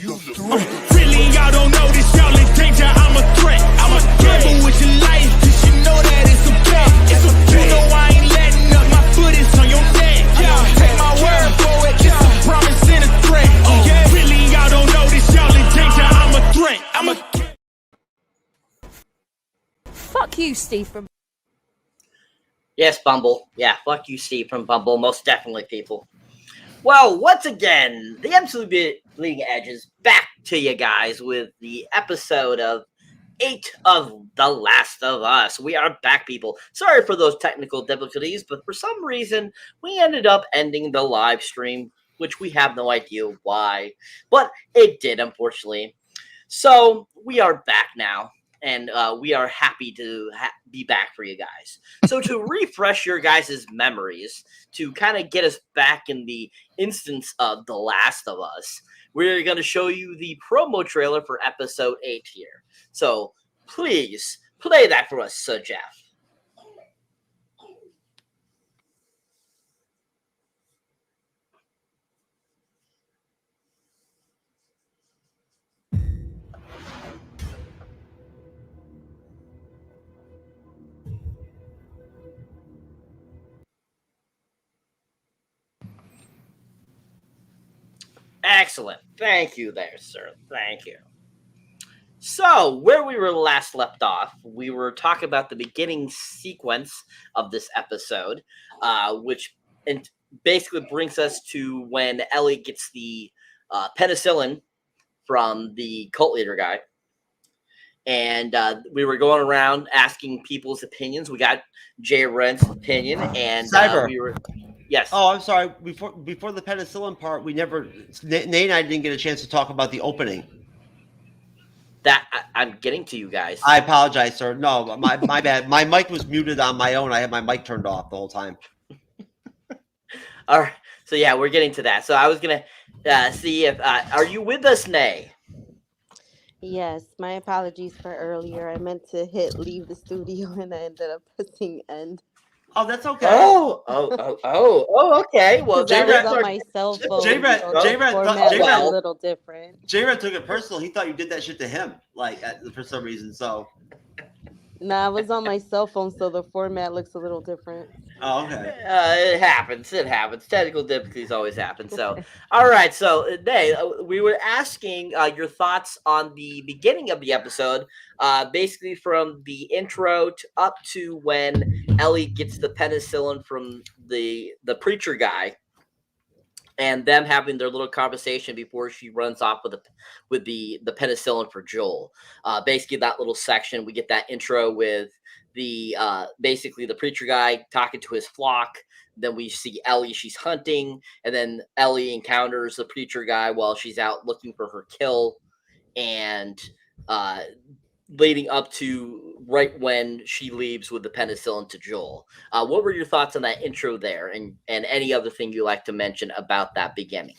you really, y'all don't know this, y'all in danger. I'm a threat. I'm a gamble with your life, cause you know that it's a bet. It's a bet. You know I ain't letting up. My foot is on your neck. Take my word for it. It's a promise and a threat. Really, y'all don't know this, y'all in danger. I'm a threat. I'm a. Fuck you, Steve from. Yes, Bumble. Yeah, fuck you, Steve from Bumble. Most definitely, people. Well, once again, the absolute Bleeding Edge is back to you guys with the episode of 8 of The Last of Us. We are back, people. Sorry for those technical difficulties, but for some reason, we ended up ending the live stream, which we have no idea why, but it did, unfortunately. So, we are back now. And we are happy to be back for you guys. So to refresh your guys' memories, to kind of get us back in the instance of The Last of Us, we're going to show you the promo trailer for episode 8 here. So please play that for us, Sir Jeff. Excellent. Thank you there, sir. Thank you. So, where we were last left off, we were talking about the beginning sequence of this episode, which basically brings us to when Ellie gets the penicillin from the cult leader guy. And we were going around asking people's opinions. We got Jay Rent's opinion, and we were... Yes. Oh, I'm sorry. Before the penicillin part, we never... Nate and I didn't get a chance to talk about the opening. I'm getting to you guys. I apologize, sir. No, my bad. My mic was muted on my own. I had my mic turned off the whole time. All right. So, yeah, we're getting to that. So, I was going to see if... are you with us, Nay? Yes, my apologies for earlier. I meant to hit leave the studio and I ended up pressing end. Oh, that's okay. Oh, okay. Well, J-Red on my cell phone. J-Red a little different. J-Red took it personal. He thought you did that shit to him, like for some reason. So. Nah, I was on my cell phone, so the format looks a little different. Oh, okay. It happens. Technical difficulties always happen. So, all right. So, Nay, we were asking your thoughts on the beginning of the episode, basically from the intro up to when Ellie gets the penicillin from the preacher guy, and them having their little conversation before she runs off with the penicillin for Joel. Basically, that little section, we get that intro with the basically the preacher guy talking to his flock. Then we see Ellie, she's hunting, and then Ellie encounters the preacher guy while she's out looking for her kill, and leading up to right when she leaves with the penicillin to Joel. What were your thoughts on that intro there, and any other thing you like to mention about that beginning?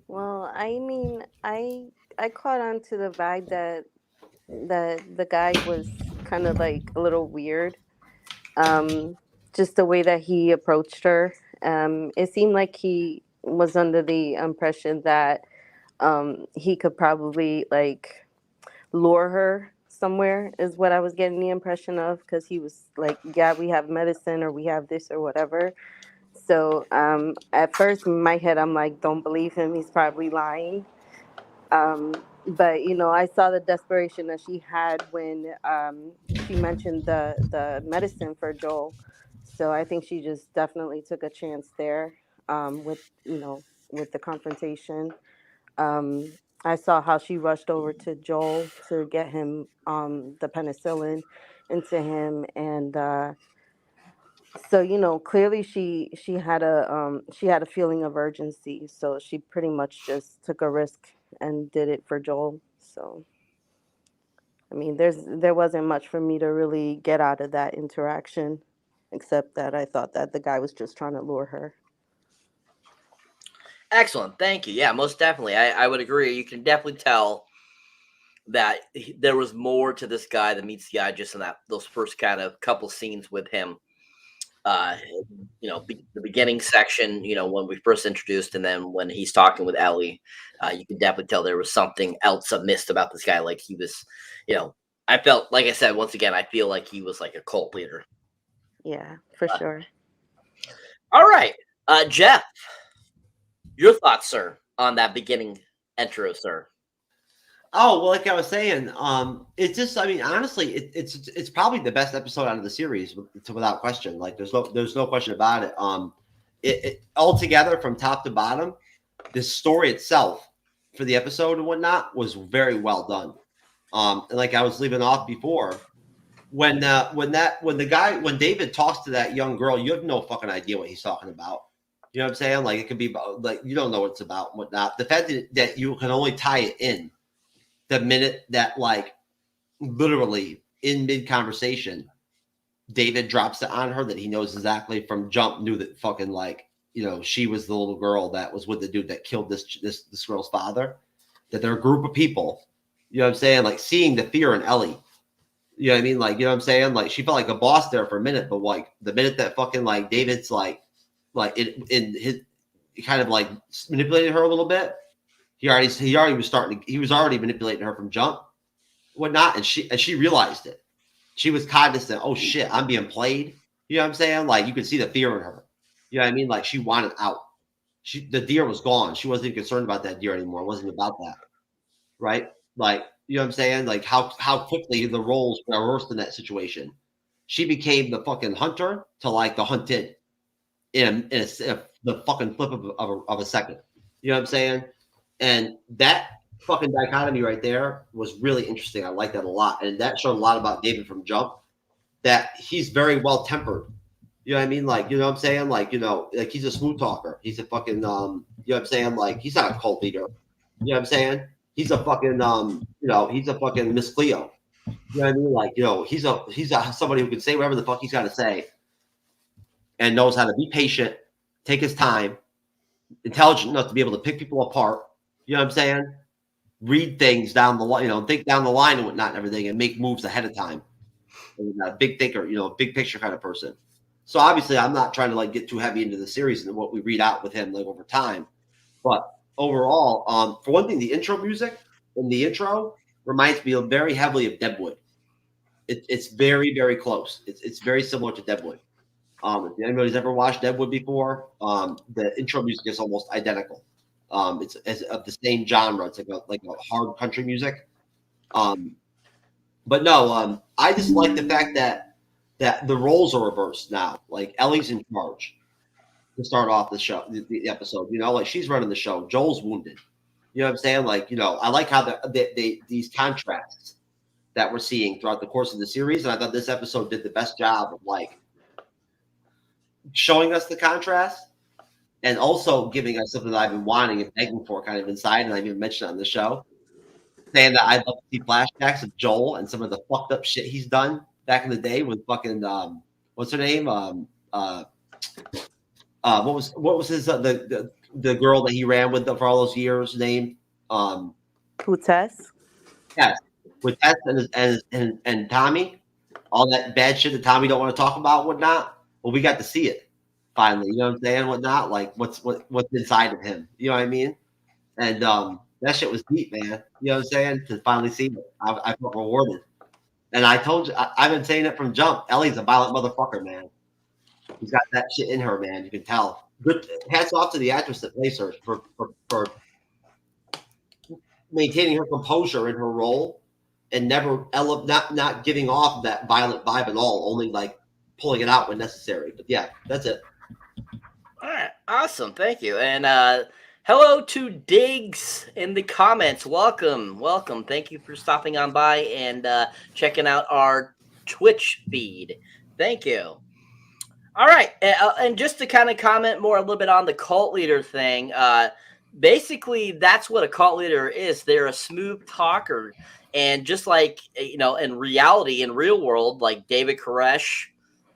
Well, I mean, I caught on to the vibe that the guy was kind of like a little weird. Just the way that he approached her. It seemed like he was under the impression that he could probably like lure her somewhere, is what I was getting the impression of, because he was like, yeah, we have medicine or we have this or whatever. So at first in my head, I'm like, don't believe him. He's probably lying. But, you know, I saw the desperation that she had when she mentioned the medicine for Joel. So I think she just definitely took a chance there with the confrontation. I saw how she rushed over to Joel to get him the penicillin into him, and so, you know, clearly she had a feeling of urgency, so she pretty much just took a risk and did it for Joel. So, I mean, there wasn't much for me to really get out of that interaction, except that I thought that the guy was just trying to lure her. Excellent. Thank you. Yeah, most definitely. I would agree. You can definitely tell that there was more to this guy that meets the eye just in those first kind of couple scenes with him. uh, the beginning section, when we first introduced, and then when he's talking with Ellie, you can definitely tell there was something else amiss about this guy. Like he was, I felt, like I said, once again, I feel like he was like a cult leader. Yeah, for sure. All right, Jeff, your thoughts, sir, on that beginning intro, sir? Oh, well, like I was saying, it's just, I mean, honestly, it's probably the best episode out of the series, without question. Like, there's no question about it. It altogether from top to bottom, the story itself for the episode and whatnot was very well done. And like I was leaving off before, when David talks to that young girl, you have no fucking idea what he's talking about. You know what I'm saying? Like, it could be about, like, you don't know what it's about and whatnot. The fact that you can only tie it in the minute that, like, literally in mid conversation, David drops it on her that he knows exactly from jump, knew that fucking, like, she was the little girl that was with the dude that killed this girl's father. That they're a group of people. You know what I'm saying? Like, seeing the fear in Ellie. You know what I mean? Like, you know what I'm saying? Like, she felt like a boss there for a minute, but like the minute that fucking, like, David's like in his, he kind of like manipulated her a little bit. He was already manipulating her from jump, whatnot, and she realized it. She was cognizant. Oh shit, I'm being played. You know what I'm saying? Like, you could see the fear in her. You know what I mean? Like, she wanted out. The deer was gone. She wasn't concerned about that deer anymore. It wasn't about that, right? Like, you know what I'm saying? Like, how quickly the roles were reversed in that situation. She became the fucking hunter to, like, the hunted in the fucking flip of a second. You know what I'm saying? And that fucking dichotomy right there was really interesting. I like that a lot. And that showed a lot about David from jump, that he's very well tempered. You know what I mean? Like, you know what I'm saying? Like, like, he's a smooth talker. He's a fucking, you know what I'm saying? Like, he's not a cult leader. You know what I'm saying? He's a fucking, he's a fucking Miss Cleo. You know what I mean? Like, he's somebody who can say whatever the fuck he's got to say and knows how to be patient, take his time, intelligent enough to be able to pick people apart. You know what I'm saying? Read things down the line, think down the line and whatnot and everything, and make moves ahead of time. And a big thinker, big picture kind of person. So obviously, I'm not trying to, like, get too heavy into the series and what we read out with him, like, over time. But overall, for one thing, the intro music in the intro reminds me very heavily of Deadwood. It's very, very close. It's very similar to Deadwood. If anybody's ever watched Deadwood before, the intro music is almost identical. It's of the same genre. It's like a hard country music. But no, I just like the fact that the roles are reversed now. Like, Ellie's in charge to start off the show, the episode. Like, she's running the show. Joel's wounded. You know what I'm saying? Like, I like how these contrasts that we're seeing throughout the course of the series, and I thought this episode did the best job of, like, showing us the contrast and also giving us something that I've been wanting and begging for kind of inside, and I've even mentioned on the show, saying that I'd love to see flashbacks of Joel and some of the fucked up shit he's done back in the day with fucking what's her name? What was his the girl that he ran with for all those years name? Who, Tess? Yes, with Tess and Tommy, all that bad shit that Tommy don't want to talk about, whatnot. Well, we got to see it finally. You know what I'm saying? Whatnot, like what's inside of him. You know what I mean? And that shit was deep, man. You know what I'm saying? To finally see it, I felt rewarded. And I told you, I've been saying it from jump. Ellie's a violent motherfucker, man. He's got that shit in her, man. You can tell. Good. Hats off to the actress that plays her for maintaining her composure in her role and never not giving off that violent vibe at all. Only, like, pulling it out when necessary. But yeah, that's it. All right, awesome, thank you. And hello to Diggs in the comments. Welcome. Thank you for stopping on by and checking out our Twitch feed. Thank you. All right, and just to kind of comment more a little bit on the cult leader thing, basically that's what a cult leader is. They're a smooth talker, and just like, in reality, in real world, like David Koresh,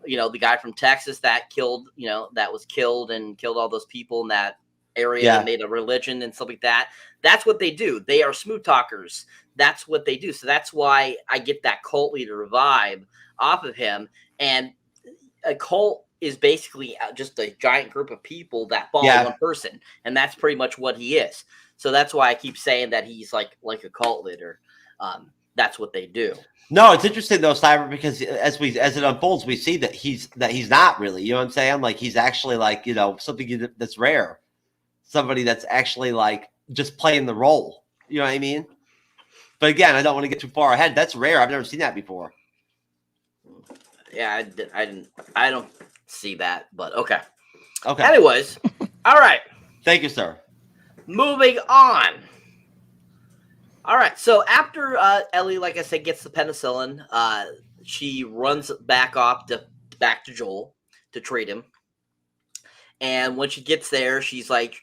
the guy from Texas that killed, that was killed and killed all those people in that area and made a religion and stuff like that. That's what they do. They are smooth talkers. That's what they do. So that's why I get that cult leader vibe off of him. And a cult is basically just a giant group of people that follow Yeah. one person, and that's pretty much what he is. So that's why I keep saying that he's like a cult leader. That's what they do. No, it's interesting though, Cyber, because as it unfolds, we see that he's not really. You know what I'm saying? Like he's actually like, you know, something that's rare. Somebody that's actually like just playing the role. You know what I mean? But again, I don't want to get too far ahead. That's rare. I've never seen that before. Yeah, I don't see that, but okay. Okay. Anyways, all right. Thank you, sir. Moving on. All right. So after Ellie, like I said, gets the penicillin, she runs back to Joel to treat him. And when she gets there, she's like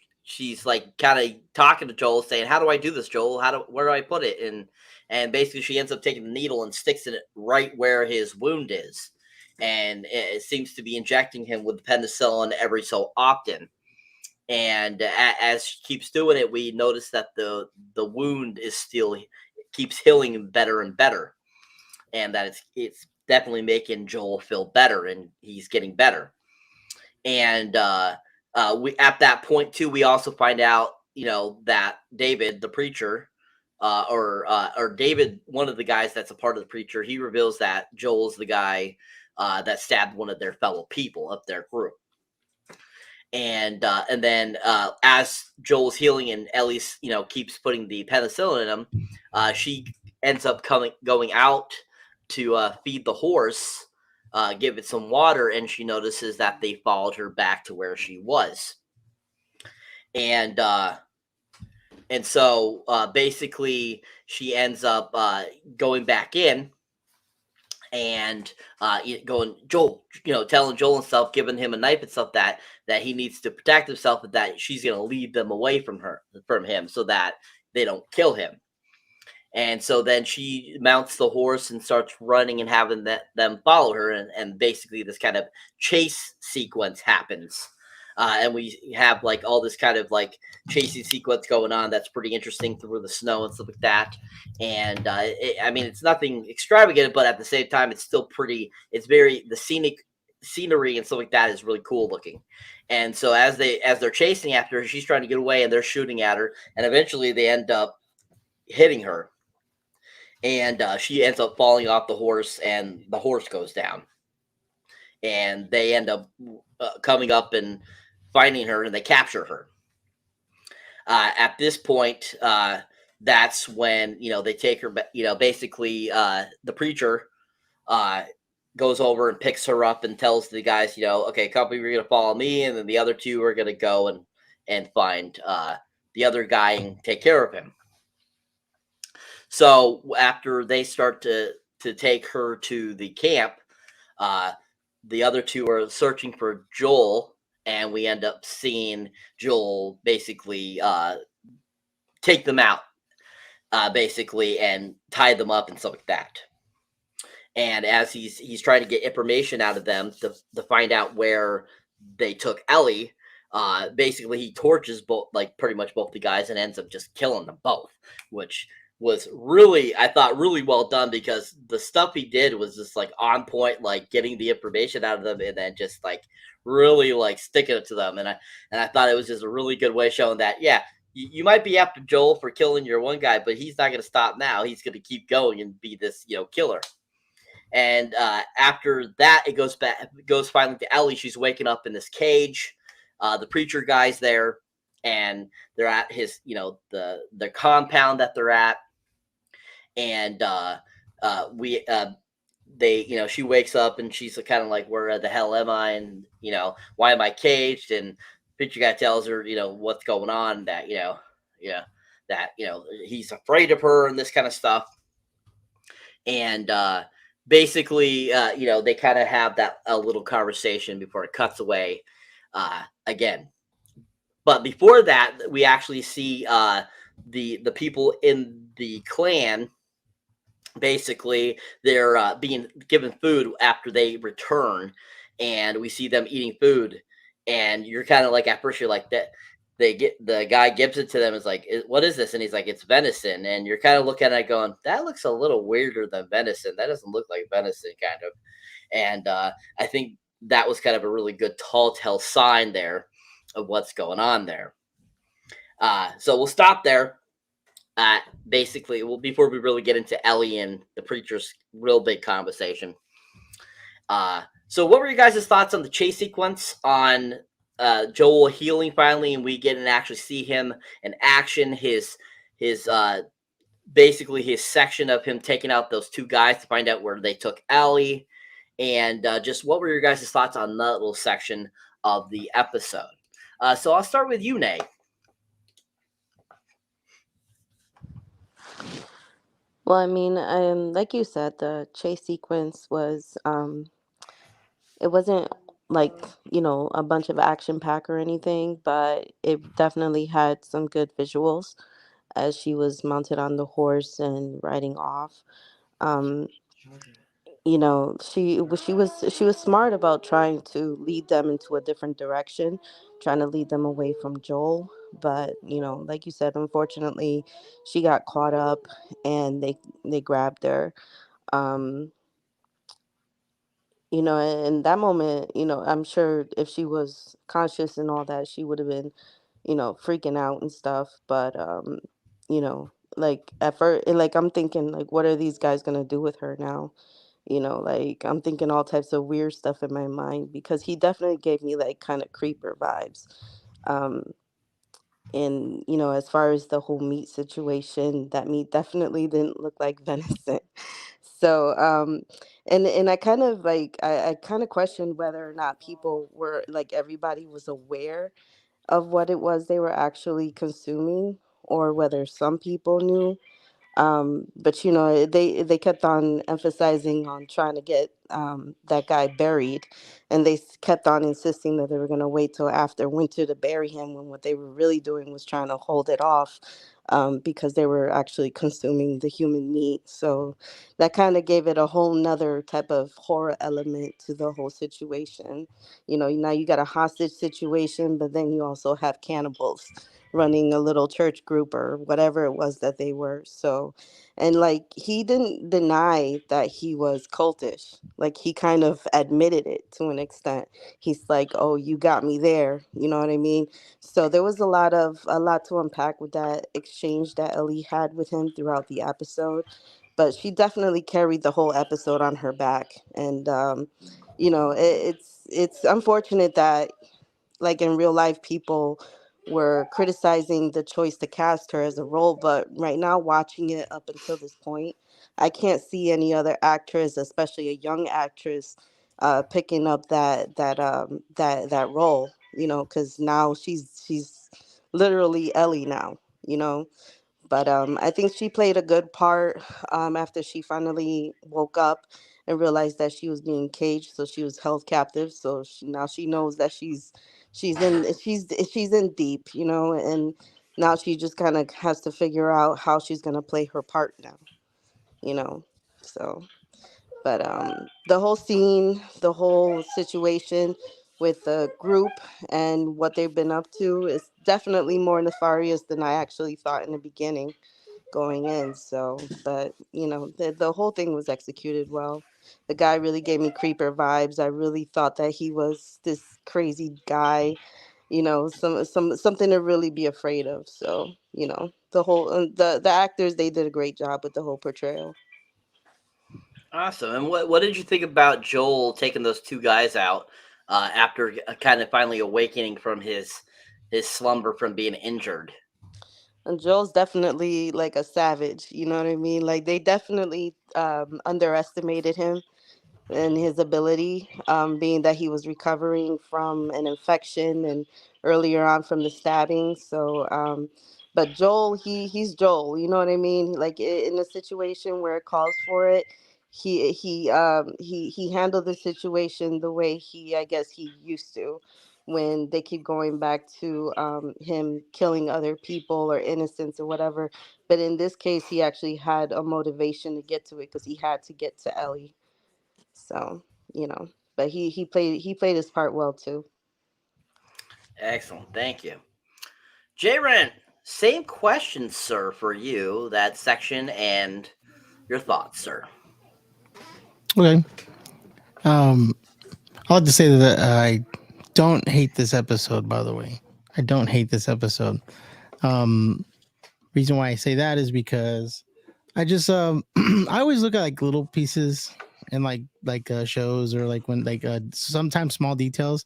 kind of talking to Joel, saying, "How do I do this, Joel? Where do I put it?" And basically, she ends up taking the needle and sticks it right where his wound is, and it seems to be injecting him with penicillin every so often. And as she keeps doing it, we notice that the wound is still keeps healing better and better, and that it's definitely making Joel feel better, and he's getting better. And we at that point too, we also find out, you know, that David, the preacher, or David, one of the guys that's a part of the preacher, he reveals that Joel's the guy that stabbed one of their fellow people of their group. And then as Joel's healing and Ellie's, you know, keeps putting the penicillin in him, she ends up going out to feed the horse, give it some water, and she notices that they followed her back to where she was. And so basically she ends up going back in and going, Joel, you know, telling Joel and stuff, giving him a knife and stuff that he needs to protect himself, and that she's going to lead them away from him so that they don't kill him. And so then she mounts the horse and starts running and having them follow her, and basically this kind of chase sequence happens. And we have like all this kind of like chasing sequence going on that's pretty interesting through the snow and stuff like that. And I mean, it's nothing extravagant, but at the same time, it's still pretty. It's very the scenery and stuff like that is really cool looking. And so as they're chasing after her, she's trying to get away, and they're shooting at her, and eventually they end up hitting her, and she ends up falling off the horse, and the horse goes down, and they end up coming up and finding her, and they capture her. At this point, that's when, you know, they take her, you know, basically the preacher goes over and picks her up and tells the guys, you know, okay, company, we're going to follow me, and then the other two are going to go and find the other guy and take care of him. So after they start to take her to the camp, the other two are searching for Joel, and we end up seeing Joel basically take them out, basically, and tie them up and stuff like that. And as he's trying to get information out of them to find out where they took Ellie, basically he torches pretty much both the guys and ends up just killing them both, which was really, I thought, really well done, because the stuff he did was just like on point, like getting the information out of them and then just like really like sticking it to them. And I thought it was just a really good way showing that, yeah, you might be after Joel for killing your one guy, but he's not going to stop now. He's going to keep going and be this, you know, killer. And after that, it goes finally to Ellie. She's waking up in this cage. The preacher guy's there, and they're at his, you know, the compound that they're at. And they, you know, she wakes up and she's kind of like, where the hell am I? And, you know, why am I caged? And preacher guy tells her, you know, what's going on, that, you know, that, you know, he's afraid of her and this kind of stuff. And basically, you know, they kind of have a little conversation before it cuts away again. But before that, we actually see the people in the clan. Basically, they're being given food after they return, and we see them eating food. And you're kind of like, at first, you're like, that the guy gives it to them. Is like, what is this? And he's like, it's venison. And you're kind of looking at it going, that looks a little weirder than venison. That doesn't look like venison, kind of. And I think that was kind of a really good telltale sign there of what's going on there. So we'll stop there. Basically, before we really get into Ellie and the preacher's real big conversation. So what were you guys' thoughts on the chase sequence, on Joel healing finally, and we get and actually see him in action? His basically his section of him taking out those two guys to find out where they took Ellie, and just what were your guys' thoughts on that little section of the episode? So I'll start with you, Nay. Well, I mean, like you said, the chase sequence was it wasn't like, a bunch of action pack or anything, but it definitely had some good visuals as she was mounted on the horse and riding off. Um, she was smart about trying to lead them into a different direction, trying to lead them away from Joel. But like you said, unfortunately, she got caught up, and they grabbed her. Um, in that moment, I'm sure if she was conscious and all that, she would have been, freaking out and stuff. But like at first, like I'm thinking, like, what are these guys gonna do with her now? Like I'm thinking all types of weird stuff in my mind, because he definitely gave me like kind of creeper vibes. Um, and as far as the whole meat situation, that meat definitely didn't look like venison. So and I kind of like I kind of questioned whether or not people were like, everybody was aware of what it was they were actually consuming, or whether some people knew. But they kept on emphasizing on trying to get that guy buried, and they kept on insisting that they were going to wait till after winter to bury him, when what they were really doing was trying to hold it off, because they were actually consuming the human meat. So that kind of gave it a whole nother type of horror element to the whole situation. Now you got a hostage situation, but then you also have cannibals running a little church group or whatever it was that they were. So, and like he didn't deny that he was cultish. Like he kind of admitted it to an extent. He's like, "Oh, you got me there." You know what I mean? So there was a lot to unpack with that exchange that Ellie had with him throughout the episode. But she definitely carried the whole episode on her back, and it's unfortunate that, like, in real life, people were criticizing the choice to cast her as a role. But right now, watching it up until this point, I can't see any other actress, especially a young actress, picking up that role. Because now she's literally Ellie now. You know, but I think she played a good part, after she finally woke up and realized that she was being caged, so she was held captive. So now she knows that she's in deep, and now she just kind of has to figure out how she's gonna play her part now, you know. So, but the whole scene, the whole situation with the group and what they've been up to is definitely more nefarious than I actually thought in the beginning going in. So, but the whole thing was executed well. The guy really gave me creeper vibes. I really thought that he was this crazy guy, something to really be afraid of. So, the whole the actors, they did a great job with the whole portrayal. Awesome. And what did you think about Joel taking those two guys out after kind of finally awakening from his slumber from being injured? And Joel's definitely like a savage, you know what I mean? Like they definitely underestimated him and his ability, being that he was recovering from an infection and earlier on from the stabbing. So, but Joel, he's Joel. You know what I mean? Like in a situation where it calls for it, he handled the situation the way I guess he used to. When they keep going back to him killing other people or innocents or whatever, but in this case, he actually had a motivation to get to it because he had to get to Ellie. So, but he played his part well too. Excellent. Thank you. Jay Rent, same question, sir, for you, that section, and your thoughts, sir. Okay. Um, I'll have to say that I don't hate this episode. By the way, I don't hate this episode. Reason why I say that is because I just I always look at like little pieces and like shows or like when like sometimes small details,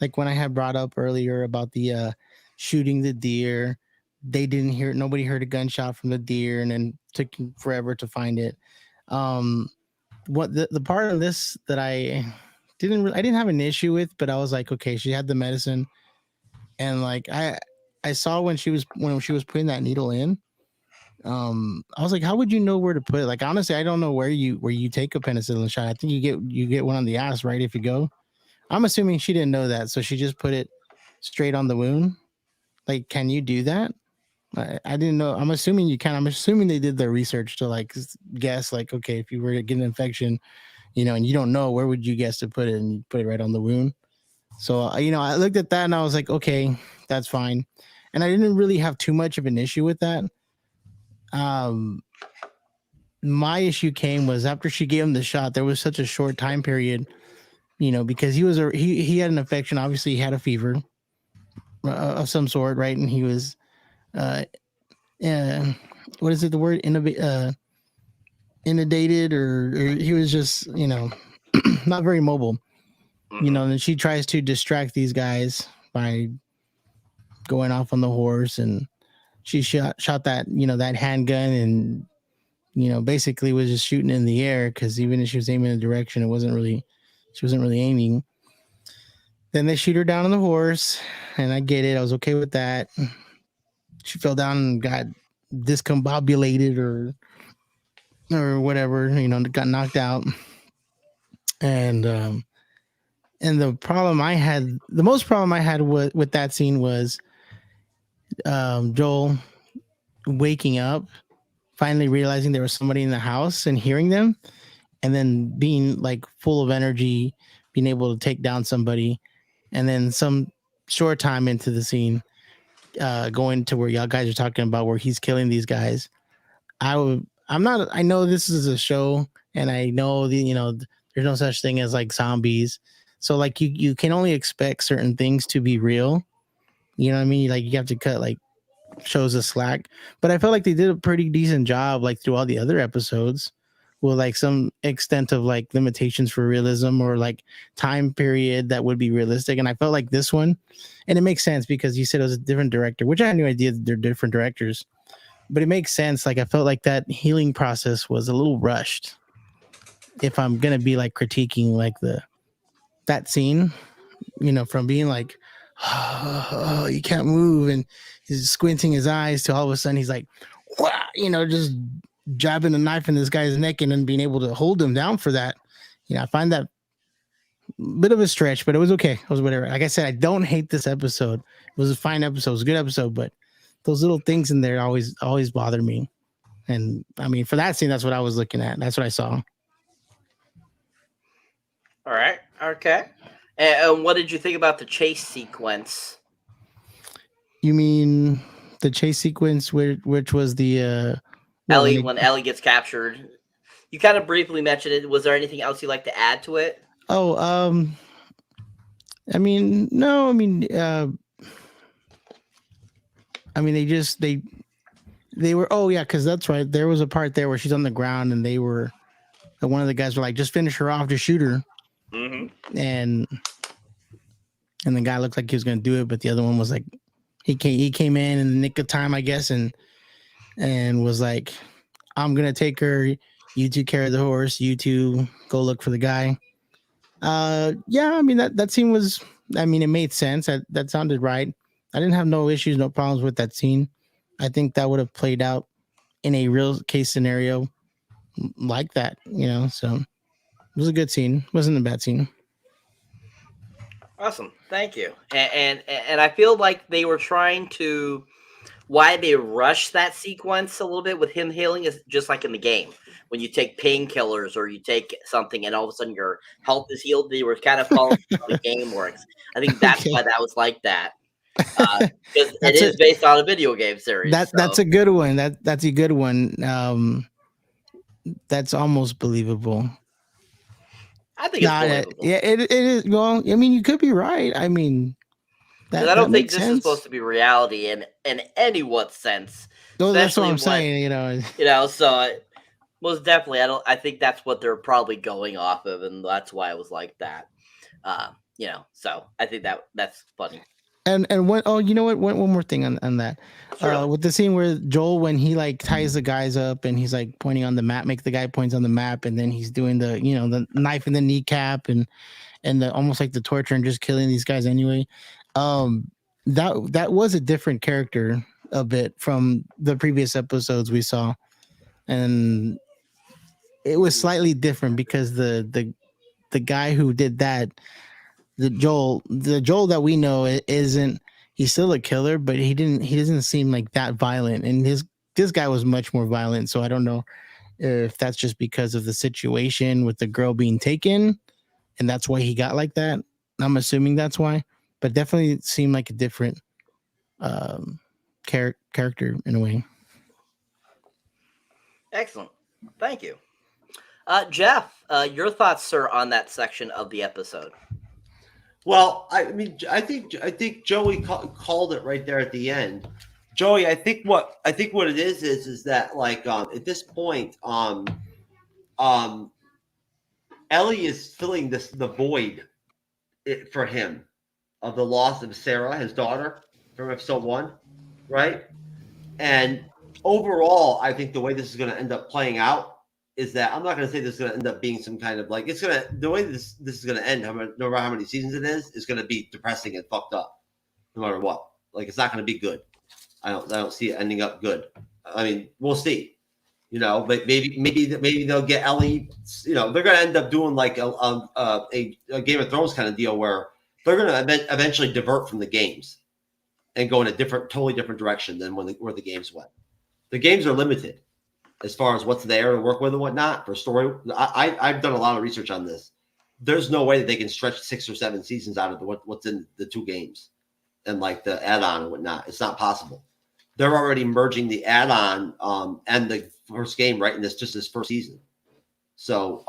like when I had brought up earlier about the shooting the deer. They didn't hear, nobody heard a gunshot from the deer, and then took forever to find it. What the part of this that I didn't have an issue with, but I was like, okay, she had the medicine, and like I saw when she was putting that needle in. I was like, how would you know where to put it? Like honestly, I don't know where you take a penicillin shot. I think you get one on the ass, right? If you go. I'm assuming she didn't know that, so she just put it straight on the wound. Like, can you do that? I didn't know. I'm assuming you can. I'm assuming they did their research to like guess, like, okay, if you were to get an infection, and you don't know, where would you guess to put it, and you put it right on the wound. So, I looked at that and I was like, okay, that's fine. And I didn't really have too much of an issue with that. My issue was after she gave him the shot, there was such a short time period, because he had an infection. Obviously, he had a fever of some sort, right? And he was, what is it? The word inundated, or he was just, not very mobile. And she tries to distract these guys by going off on the horse, and she shot that, that handgun, and, basically was just shooting in the air, because even if she was aiming in the direction, she wasn't really aiming. Then they shoot her down on the horse, and I get it. I was okay with that. She fell down and got discombobulated or whatever, got knocked out. And the most problem I had with that scene was Joel waking up, finally realizing there was somebody in the house and hearing them, and then being like full of energy, being able to take down somebody, and then some short time into the scene, going to where y'all guys are talking about where he's killing these guys. I know this is a show, and I know there's no such thing as like zombies. So like you can only expect certain things to be real. You know what I mean? Like you have to cut like shows a slack. But I felt like they did a pretty decent job like through all the other episodes with like some extent of like limitations for realism or like time period that would be realistic. And I felt like this one, and it makes sense because you said it was a different director, which I had no idea that they're different directors. But it makes sense. Like I felt like that healing process was a little rushed. If I'm gonna be like critiquing like that scene, from being like, oh, you can't move, and he's squinting his eyes to all of a sudden he's like, wow, just jabbing a knife in this guy's neck and then being able to hold him down for that. I find that bit of a stretch, but it was okay. It was whatever. Like I said, I don't hate this episode. It was a fine episode. It was a good episode, but those little things in there always bother me. And I mean, for that scene, that's what I was looking at. That's what I saw. All right. Okay. And what did you think about the chase sequence? You mean the chase sequence, which was the Ellie, when Ellie gets captured? You kind of briefly mentioned it. Was there anything else you'd like to add to it? Oh, I mean, no, I mean, they were, oh yeah, because that's right. There was a part there where she's on the ground and one of the guys were like, just finish her off, just shoot her. Mm-hmm. And the guy looked like he was going to do it, but the other one was like, he came in the nick of time, I guess, and was like, I'm going to take her. You two carry the horse. You two go look for the guy. Yeah, I mean, that scene was, I mean, it made sense. That sounded right. I didn't have no issues, no problems with that scene. I think that would have played out in a real case scenario like that, so it was a good scene. It wasn't a bad scene. Awesome. Thank you. And I feel like they were trying to, why they rushed that sequence a little bit with him healing is just like in the game. When you take painkillers or you take something and all of a sudden your health is healed, they were kind of following how the game works. I think that's why that was like that. Because it is based on a video game series. That's a good one. That's a good one. That's almost believable. I think it's Nah, believable. yeah, it is. Well, I mean, you could be right. I mean, Because I don't think makes this is sense. supposed to be reality in any what sense. No, that's what Especially I'm saying. so most definitely, I think that's what they're probably going off of, and that's why it was like that. So I think that's funny. And what? Oh, you know what? One more thing on that. Certainly. With the scene where Joel, when he like ties the guys up and he's like pointing on the map, make the guy points on the map, and then he's doing the the knife in the kneecap and the almost like the torture and just killing these guys anyway. That was a different character a bit from the previous episodes we saw, and it was slightly different because the guy who did that, the Joel that we know isn't. He's still a killer, but he doesn't seem like that violent, and this guy was much more violent. So I don't know if that's just because of the situation with the girl being taken, and that's why he got like that. I'm assuming that's why, but definitely seemed like a different character in a way. Excellent. Thank you. Jeff, your thoughts, sir, on that section of the episode? Well, I mean, I think Joey called it right there at the end. Joey, I think what it is that like at this point, Ellie is filling the void for him of the loss of Sarah, his daughter, from episode 1, right? And overall, I think the way this is going to end up playing out is that I'm not going to say this is going to end up being some kind of like the way this is going to end, no matter how many seasons it is going to be depressing and fucked up, no matter what. Like it's not going to be good. I don't see it ending up good. I mean, we'll see. But maybe they'll get Ellie. They're going to end up doing like a Game of Thrones kind of deal where they're going to eventually divert from the games and go in a totally different direction than where the games went. The games are limited as far as what's there to work with and whatnot for story. I've done a lot of research on this. There's no way that they can stretch 6 or 7 seasons out of what's in the 2 games and like the add-on and whatnot. It's not possible. They're already merging the add-on and the first game right in this first season. So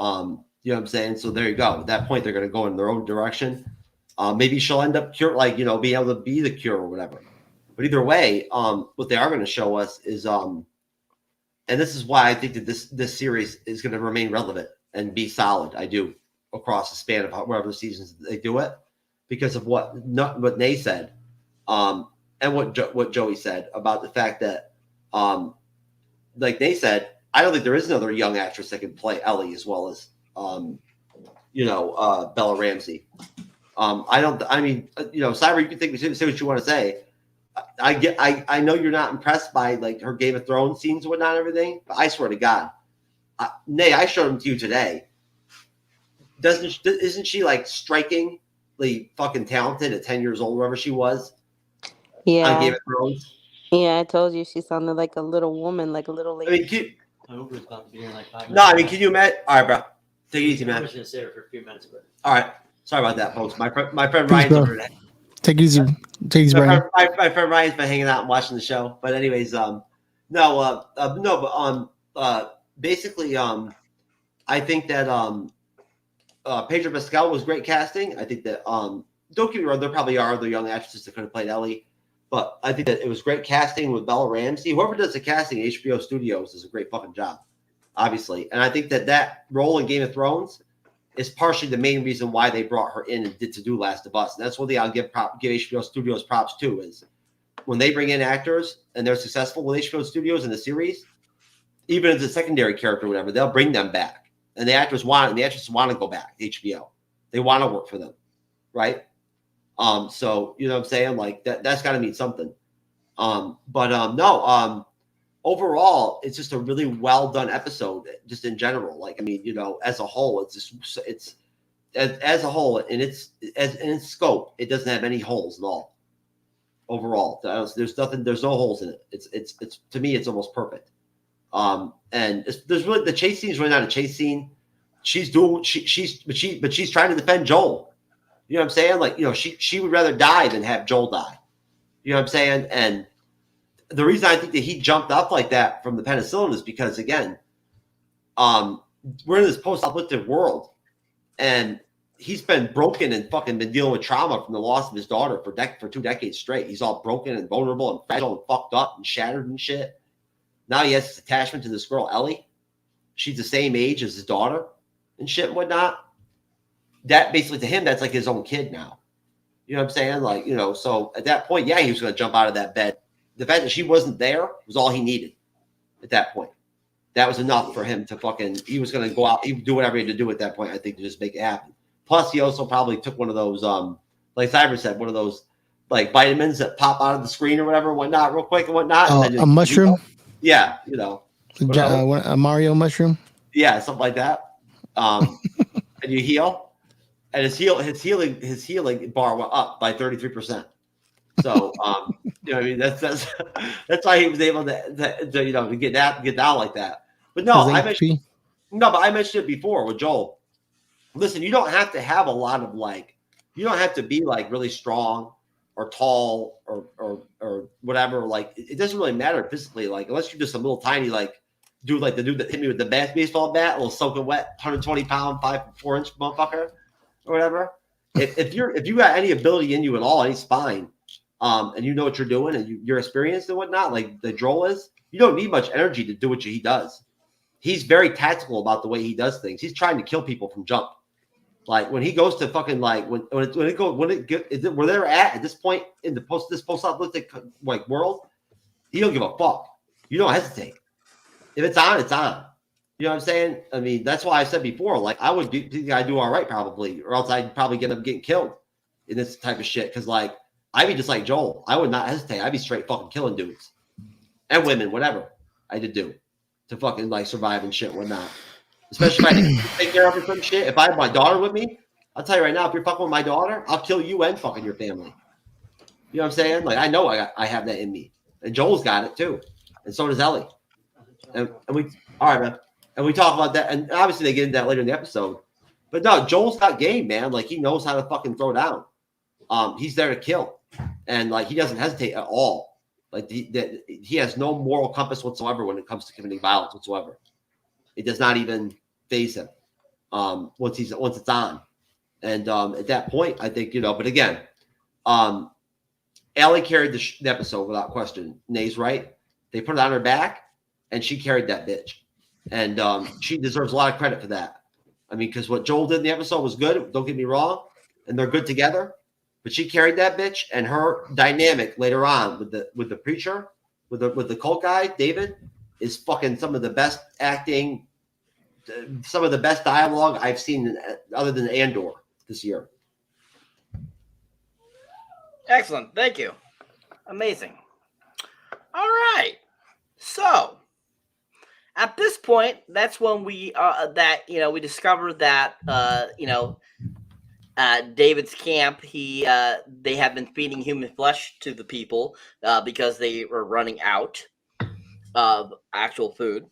you know what I'm saying? So there you go. At that point, they're going to go in their own direction. Maybe she'll end up being able to be the cure or whatever. But either way, what they are going to show us is and this is why I think that this series is going to remain relevant and be solid. I do across the span of whatever seasons they do it, because of what Nay said, and what Joey said about the fact that, like Nay said, I don't think there is another young actress that can play Ellie as well as Bella Ramsey. Cyber, you can say what you want to say. I know you're not impressed by like her Game of Thrones scenes and whatnot and everything, but I swear to God, Nay, I showed them to you today. Isn't she like strikingly fucking talented at 10 years old, wherever she was? Yeah. On Game of Thrones. Yeah, I told you she sounded like a little woman, like a little lady. I mean, about to be here in like 5 minutes. No, I mean, can you imagine? All right, bro. Take it easy, man. I was going to stay there for a few minutes, but all right. Sorry about that, folks. My friend Ryan's over there. Take it easy. Brian. My friend Ryan's been hanging out and watching the show. But anyways, basically, I think that Pedro Pascal was great casting. I think that don't get me wrong, there probably are other young actresses that could have played Ellie, but I think that it was great casting with Bella Ramsey. Whoever does the casting at HBO Studios does a great fucking job, obviously. And I think that role in Game of Thrones is partially the main reason why they brought her in and did to do Last of Us. And that's what I'll give HBO Studios props to, is when they bring in actors and they're successful with HBO Studios in the series, even as a secondary character or whatever, they'll bring them back. And the actors want to go back to HBO. They want to work for them, right? So you know what I'm saying? Like that's got to mean something. Overall, it's just a really well done episode, just in general. Like, I mean, as a whole, it's as a whole, in its scope, it doesn't have any holes at all. Overall, there's no holes in it. It's to me, it's almost perfect. And there's really, the chase scene is really not a chase scene. She's trying to defend Joel. You know what I'm saying? Like, she would rather die than have Joel die. You know what I'm saying? And the reason I think that he jumped up like that from the penicillin is because, again, we're in this post-apocalyptic world, and he's been broken and fucking been dealing with trauma from the loss of his daughter for 2 decades straight. He's all broken and vulnerable and fragile and fucked up and shattered and shit. Now he has this attachment to this girl, Ellie. She's the same age as his daughter and shit and whatnot. That basically to him, that's like his own kid now. You know what I'm saying? Like, you know, so at that point, yeah, he was going to jump out of that bed. The fact that she wasn't there was all he needed at that point. That was enough for him to fucking, he was going to go out, he would do whatever he had to do at that point, I think, to just make it happen. Plus, he also probably took one of those, like Cyber said, one of those like vitamins that pop out of the screen or whatever, whatnot, real quick and whatnot. Oh, and a mushroom? Yeah, you know. A Mario mushroom? Yeah, something like that. And you heal. And his healing bar went up by 33%. So you know, I mean that's why he was able to you know to get down like that. But no, I mentioned it before with Joel. Listen, you don't have to have a lot of like, you don't have to be like really strong or tall or whatever. Like it doesn't really matter physically. Like unless you're just a little tiny like dude like the dude that hit me with the baseball bat, a little soaking wet, 120-pound, 5'4" motherfucker or whatever. If you got any ability in you at all, any spine, and you know what you're doing and you're experienced and whatnot, like the Joel is, you don't need much energy to do what he does. He's very tactical about the way he does things. He's trying to kill people from jump. Like when he goes to fucking like where they're at this point in the post-apocalyptic like world, he don't give a fuck. You don't hesitate. If it's on, it's on. You know what I'm saying? I mean, that's why I said before, like I would think I'd do all right probably, or else I'd probably end up getting killed in this type of shit. Because like I'd be just like Joel. I would not hesitate. I'd be straight fucking killing dudes and women, whatever I had to do to fucking like survive and shit, whatnot. Especially if I didn't take care of her some shit. If I had my daughter with me, I'll tell you right now, if you're fucking with my daughter, I'll kill you and fucking your family. You know what I'm saying? Like I know I have that in me, and Joel's got it too, and so does Ellie. And we all right, man. And we talk about that, and obviously they get into that later in the episode. But no, Joel's got game, man. Like he knows how to fucking throw down. He's there to kill, and like he doesn't hesitate at all. Like he has no moral compass whatsoever when it comes to committing violence whatsoever. It does not even phase him once it's on. And at that point, I think, you know, but again, Allie carried the episode without question. Nay's right. They put it on her back and she carried that bitch. And she deserves a lot of credit for that. I mean, because what Joel did in the episode was good. Don't get me wrong. And they're good together. But she carried that bitch, and her dynamic later on with the preacher, with the cult guy, David, is fucking some of the best acting, some of the best dialogue I've seen other than Andor this year. Excellent. Thank you. Amazing. All right. So at this point, that's when we we discovered that David's camp, they have been feeding human flesh to the people because they were running out of actual food.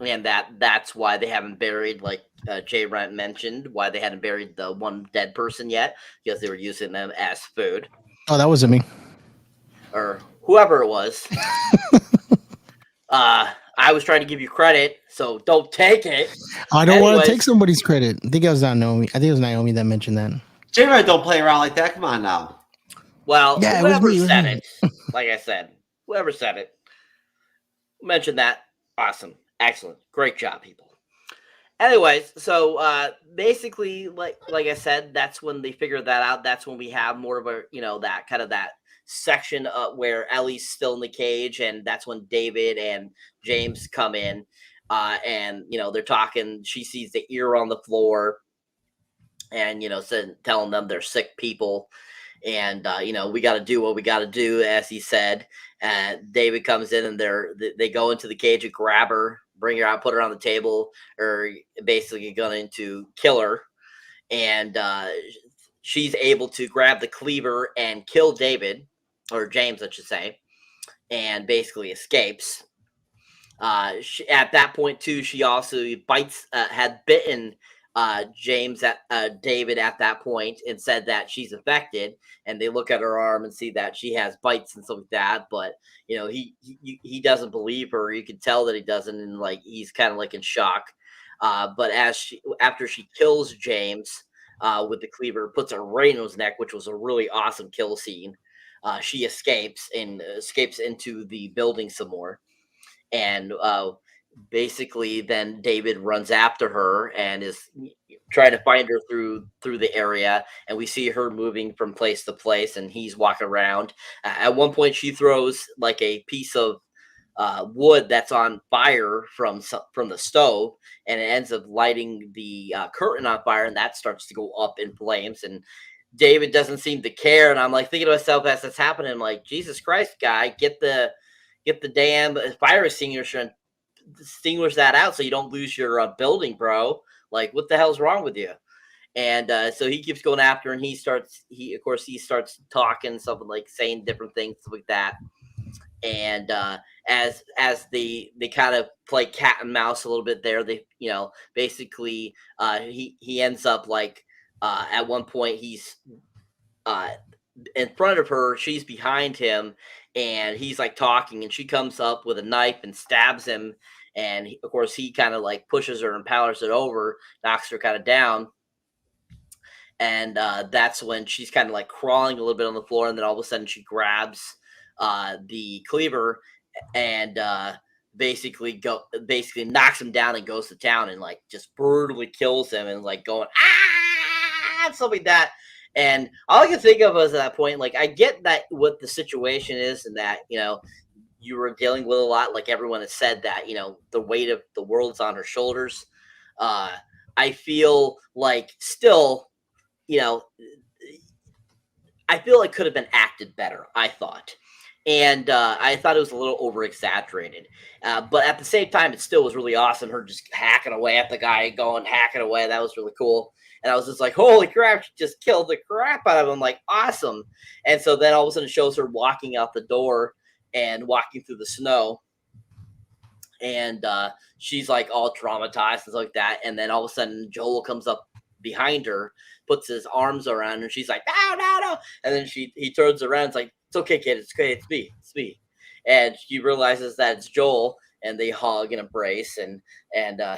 And that's why they haven't buried, like Jay Rent mentioned, why they hadn't buried the one dead person yet, because they were using them as food. Oh, that wasn't me. Or whoever it was. I was trying to give you credit, so don't take it. I don't want to take somebody's credit. I think it was not Naomi. I think it was Naomi that mentioned that. Jay Rent don't play around like that. Come on now. Well, yeah, whoever said it, like I said, whoever said it, mentioned that. Awesome. Excellent. Great job, people. Anyways, so basically, like I said, that's when they figure that out. That's when we have more of a, that kind of that section where Ellie's still in the cage, and that's when David and James come in, and they're talking. She sees the ear on the floor, and telling them they're sick people, and we got to do what we got to do, as he said. And David comes in, and they go into the cage and grab her, bring her out, put her on the table, or basically going to kill her. And she's able to grab the cleaver and kill David, or James, I should say, and basically escapes. At that point, too, she also had bitten James David at that point, and said that she's affected. And they look at her arm and see that she has bites and stuff like that. But he doesn't believe her. You can tell that he doesn't, and like he's kind of like in shock. But after she kills James with the cleaver, puts it right in his neck, which was a really awesome kill scene. She escapes and escapes into the building some more, and basically then David runs after her and is trying to find her through the area, and we see her moving from place to place, and he's walking around. At one point, she throws like a piece of wood that's on fire from the stove, and it ends up lighting the curtain on fire, and that starts to go up in flames. And David doesn't seem to care, and I'm like thinking to myself as it's happening, I'm like, Jesus Christ, guy, get the damn fire extinguisher and extinguish that out so you don't lose your building, bro. Like, what the hell's wrong with you? And so he keeps going after, and he starts talking something like saying different things, stuff like that. And as they kind of play cat and mouse a little bit there, they basically he ends up like at one point he's in front of her, she's behind him, and he's like talking, and she comes up with a knife and stabs him, and of course he kind of like pushes her and powers it over, knocks her kind of down. And that's when she's kind of like crawling a little bit on the floor, and then all of a sudden she grabs the cleaver and basically knocks him down and goes to town and like just brutally kills him and like going something like that. And all I can think of was at that point, like, I get that what the situation is, and that you were dealing with a lot, like everyone has said, that the weight of the world's on her shoulders. I feel like still, I feel it could have been acted better, I thought. And I thought it was a little over exaggerated. But at the same time, it still was really awesome. Her just hacking away at the guy, hacking away. That was really cool. And I was just like, holy crap, she just killed the crap out of him. Like, awesome. And so then all of a sudden it shows her walking out the door and walking through the snow. And she's like all traumatized and stuff like that. And then all of a sudden Joel comes up behind her, puts his arms around her, and she's like, no. And then he turns around, it's like, it's okay, kid, it's okay, it's me. And she realizes that it's Joel, and they hug and embrace, and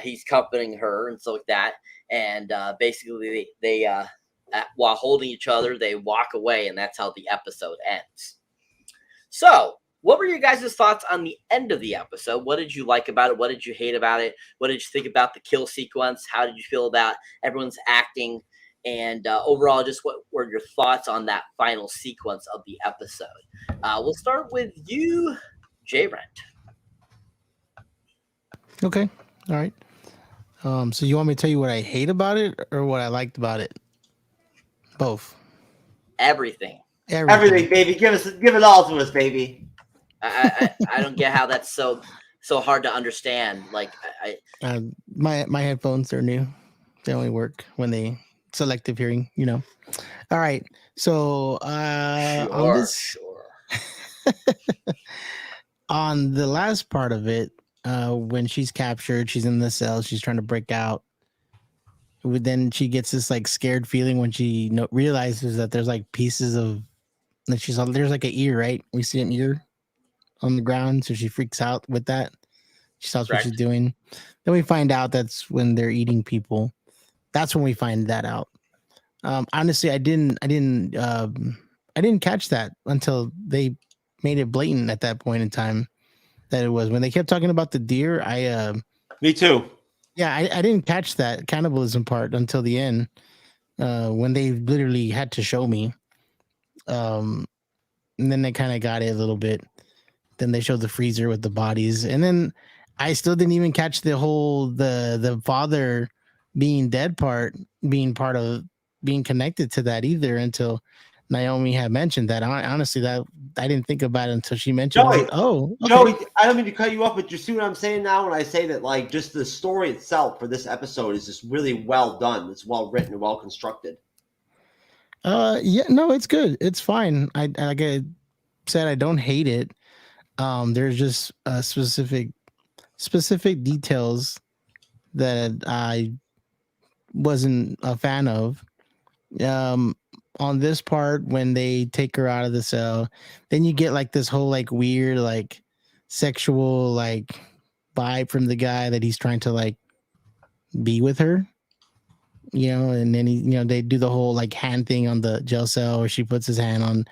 he's comforting her and stuff like that. And basically they while holding each other, they walk away, and that's how the episode ends. So what were your guys' thoughts on the end of the episode? What did you like about it? What did you hate about it? What did you think about the kill sequence? How did you feel about everyone's acting? And overall, just what were your thoughts on that final sequence of the episode? We'll start with you, J Rent. Okay. All right. So you want me to tell you what I hate about it or what I liked about it? Both. Everything, baby. Give it all to us, baby. I don't get how that's so hard to understand. Like my headphones are new. They only work when they selective hearing. All right. So on this, on the last part of it, when she's captured, she's in the cell, she's trying to break out. Then she gets this like scared feeling when she realizes that there's like pieces of that there's like an ear, right? We see an ear on the ground, so she freaks out with that. She stops what she's doing. Then we find out that's when they're eating people. That's when we find that out. Honestly, I didn't catch that until they made it blatant at that point in time that it was when they kept talking about the deer. Me too. Yeah, I didn't catch that cannibalism part until the end, when they literally had to show me. And then they kind of got it a little bit. Then they showed the freezer with the bodies, and then I still didn't even catch the whole the father being dead part, being part of being connected to that either until Naomi had mentioned that. Honestly, that I didn't think about it until she mentioned Joey, it. Oh, okay. Joey, I don't mean to cut you off, but you see what I'm saying now when I say that, like, just the story itself for this episode is just really well done. It's well written and well constructed. Yeah, no, it's good. It's fine. Like I said, I don't hate it. There's just specific details that I wasn't a fan of. On this part, when they take her out of the cell, then you get like this whole like weird like sexual like vibe from the guy that he's trying to like be with her. And then they do the whole like hand thing on the jail cell where she puts his hand on,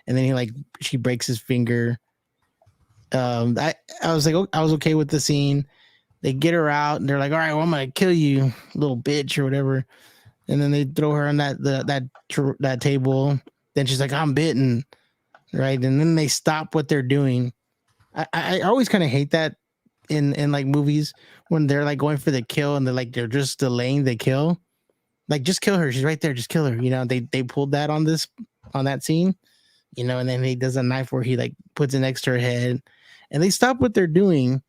and then she breaks his finger. I was like, I was okay with the scene. They get her out and they're like, all right, well, I'm gonna kill you, little bitch, or whatever. And then they throw her on that table. Then she's like, I'm bitten, right? And then they stop what they're doing. I always kind of hate that in like movies when they're like going for the kill and they're just delaying the kill. Like, just kill her. She's right there. Just kill her. They pulled that on that scene, and then he does a knife where he like puts it next to her head, and they stop what they're doing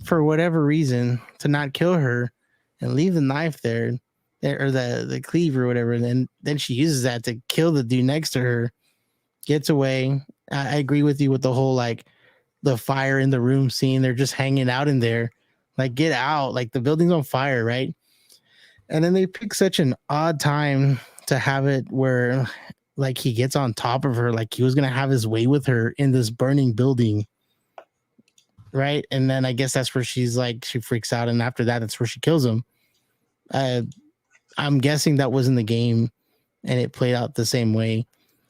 for whatever reason to not kill her and leave the knife there or the cleave or whatever. And then she uses that to kill the dude next to her, gets away. I agree with you with the whole, like, the fire in the room scene. They're just hanging out in there. Like, get out. Like, the building's on fire, right? And then they pick such an odd time to have it where, like, he gets on top of her, like he was going to have his way with her in this burning building. Right. And then I guess that's where she freaks out. And after that, that's where she kills him. I'm guessing that was in the game and it played out the same way.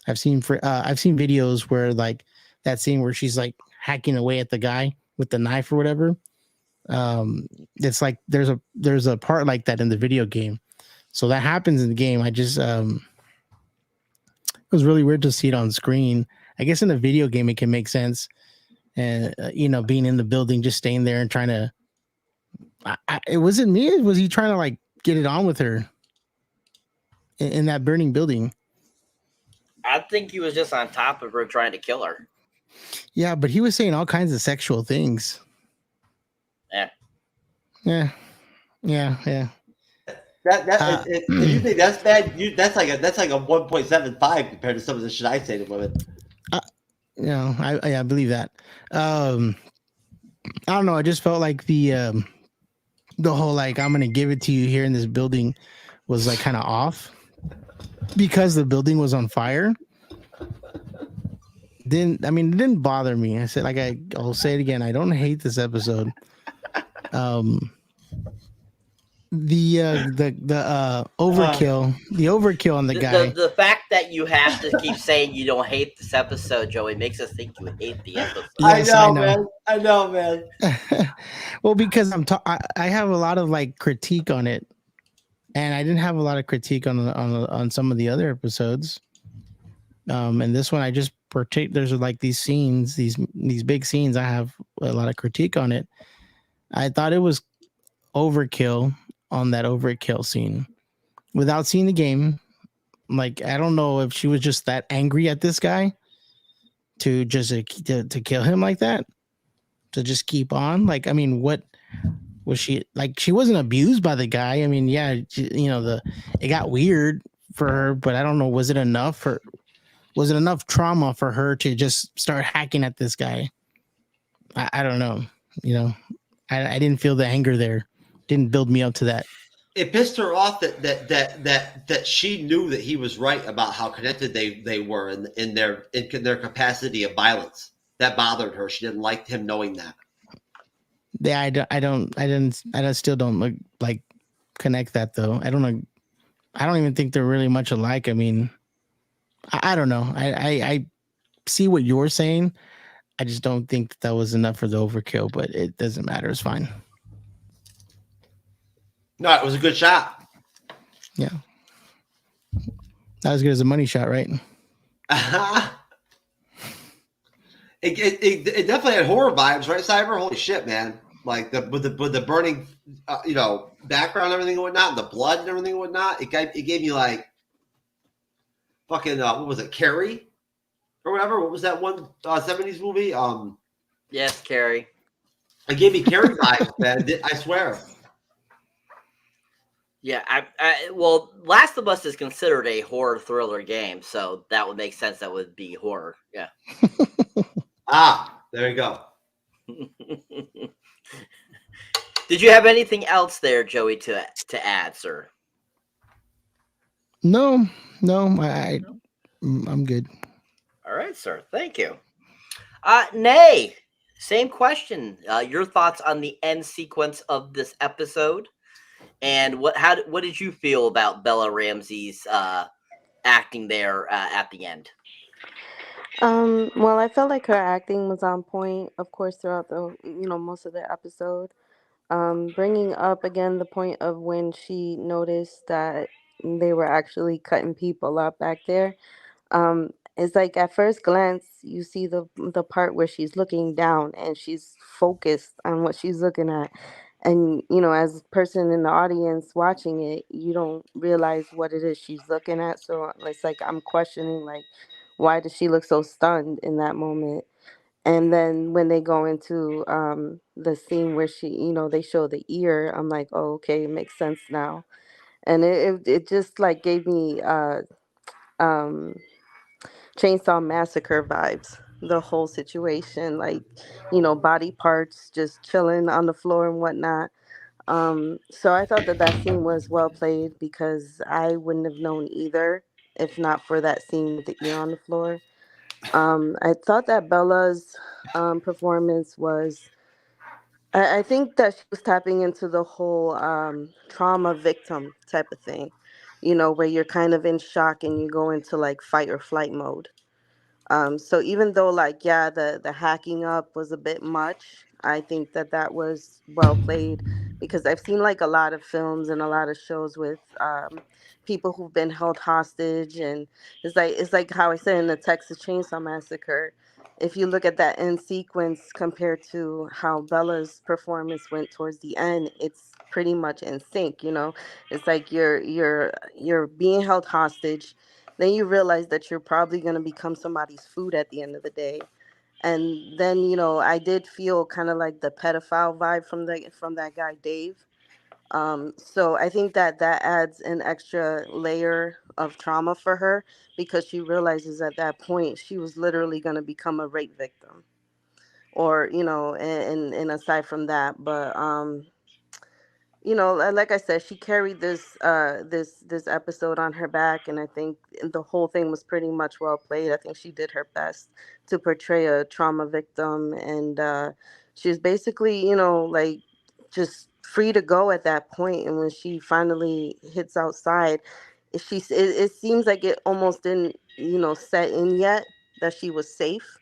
I've seen videos where, like, that scene where she's like hacking away at the guy with the knife or whatever. It's like there's a part like that in the video game. So that happens in the game. I just it was really weird to see it on screen. I guess in the video game it can make sense. And being in the building, just staying there and trying to it wasn't me. Was he trying to like get it on with her in that burning building? I think he was just on top of her trying to kill her. Yeah, but he was saying all kinds of sexual things. Yeah. If you think that's bad, that's like a 1.75 compared to some of the shit I say to women. I believe that. I don't know. I just felt like the whole, like, I'm gonna give it to you here in this building was like kind of off because the building was on fire. It didn't bother me. I said, like, I'll say it again. I don't hate this episode. The overkill on the guy. The fact that you have to keep saying you don't hate this episode, Joey, makes us think you hate the episode. Yes, I know, man. Well, because I have a lot of like critique on it, and I didn't have a lot of critique on some of the other episodes. And this one I just there's like these scenes, these big scenes. I have a lot of critique on it. I thought it was overkill on that overkill scene without seeing the game. Like, I don't know if she was just that angry at this guy to just to kill him like that, to just keep on. Like, I mean, what was she like? She wasn't abused by the guy. I mean, yeah, it got weird for her, but I don't know. Was it enough trauma for her to just start hacking at this guy? I don't know. I didn't feel the anger there. Didn't build me up to that. It pissed her off that she knew that he was right about how connected they were in their capacity of violence. That bothered her. She didn't like him knowing that. Yeah, I still don't like connect that though. I don't know. I don't even think they're really much alike. I mean, I don't know. I see what you're saying. I just don't think that was enough for the overkill, but it doesn't matter. It's fine. No, it was a good shot. Yeah. Not as good as a money shot, right? It definitely had horror vibes, right, Cyber? Holy shit, man! Like with the burning, background and everything and whatnot, the blood and everything and whatnot. It gave me like fucking what was it, Carrie or whatever? What was that one 70s movie? Yes, Carrie. It gave me Carrie vibes, man. I swear. Yeah, well, Last of Us is considered a horror thriller game, so that would make sense. That would be horror. Yeah. There you go. Did you have anything else there, Joey, to add, sir? No, I'm good. All right, sir. Thank you. Nay, same question. Your thoughts on the end sequence of this episode? And what did you feel about Bella Ramsey's acting there at the end? Well, I felt like her acting was on point, of course, throughout the most of the episode. Bringing up again the point of when she noticed that they were actually cutting people up back there. It's like at first glance you see the part where she's looking down and she's focused on what she's looking at, and as a person in the audience watching it, you don't realize what it is she's looking at. So it's like I'm questioning, like, why does she look so stunned in that moment? And then when they go into the scene where they show the ear, I'm like, oh, okay, it makes sense now. And it just like gave me um Chainsaw Massacre vibes. The whole situation, like, body parts just chilling on the floor and whatnot. So I thought that that scene was well played because I wouldn't have known either if not for that scene with the ear on the floor. I thought that Bella's performance was. I think that she was tapping into the whole trauma victim type of thing, where you're kind of in shock and you go into like fight or flight mode. So even though, like, yeah, the hacking up was a bit much, I think that that was well played because I've seen like a lot of films and a lot of shows with people who've been held hostage, and it's like how I said in the Texas Chainsaw Massacre. If you look at that end sequence compared to how Bella's performance went towards the end, it's pretty much in sync. It's like you're being held hostage, then you realize that you're probably going to become somebody's food at the end of the day. And then I did feel kind of like the pedophile vibe from that guy Dave. So I think that that adds an extra layer of trauma for her because she realizes at that point she was literally going to become a rape victim, or and aside from that. But like I said, she carried this episode on her back, and I think the whole thing was pretty much well played. I think she did her best to portray a trauma victim, and she was basically, like, just free to go at that point. And when she finally hits outside, it seems like it almost didn't, set in yet that she was safe.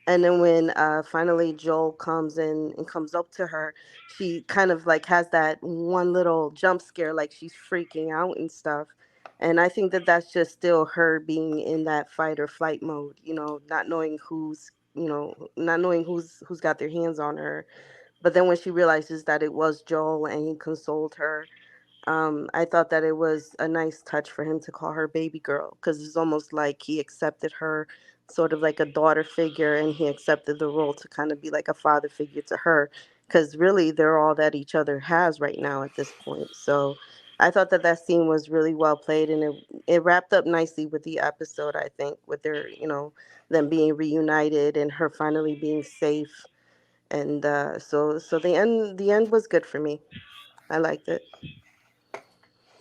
And then when finally Joel comes in and comes up to her, she kind of like has that one little jump scare, like she's freaking out and stuff. And I think that that's just still her being in that fight or flight mode, not knowing who's got their hands on her. But then when she realizes that it was Joel and he consoled her, I thought that it was a nice touch for him to call her baby girl because it's almost like he accepted her sort of like a daughter figure, and he accepted the role to kind of be like a father figure to her because really they're all that each other has right now at this point. So I thought that that scene was really well played, and it wrapped up nicely with the episode, I think, with their, them being reunited and her finally being safe. And so the end was good for me. I liked it.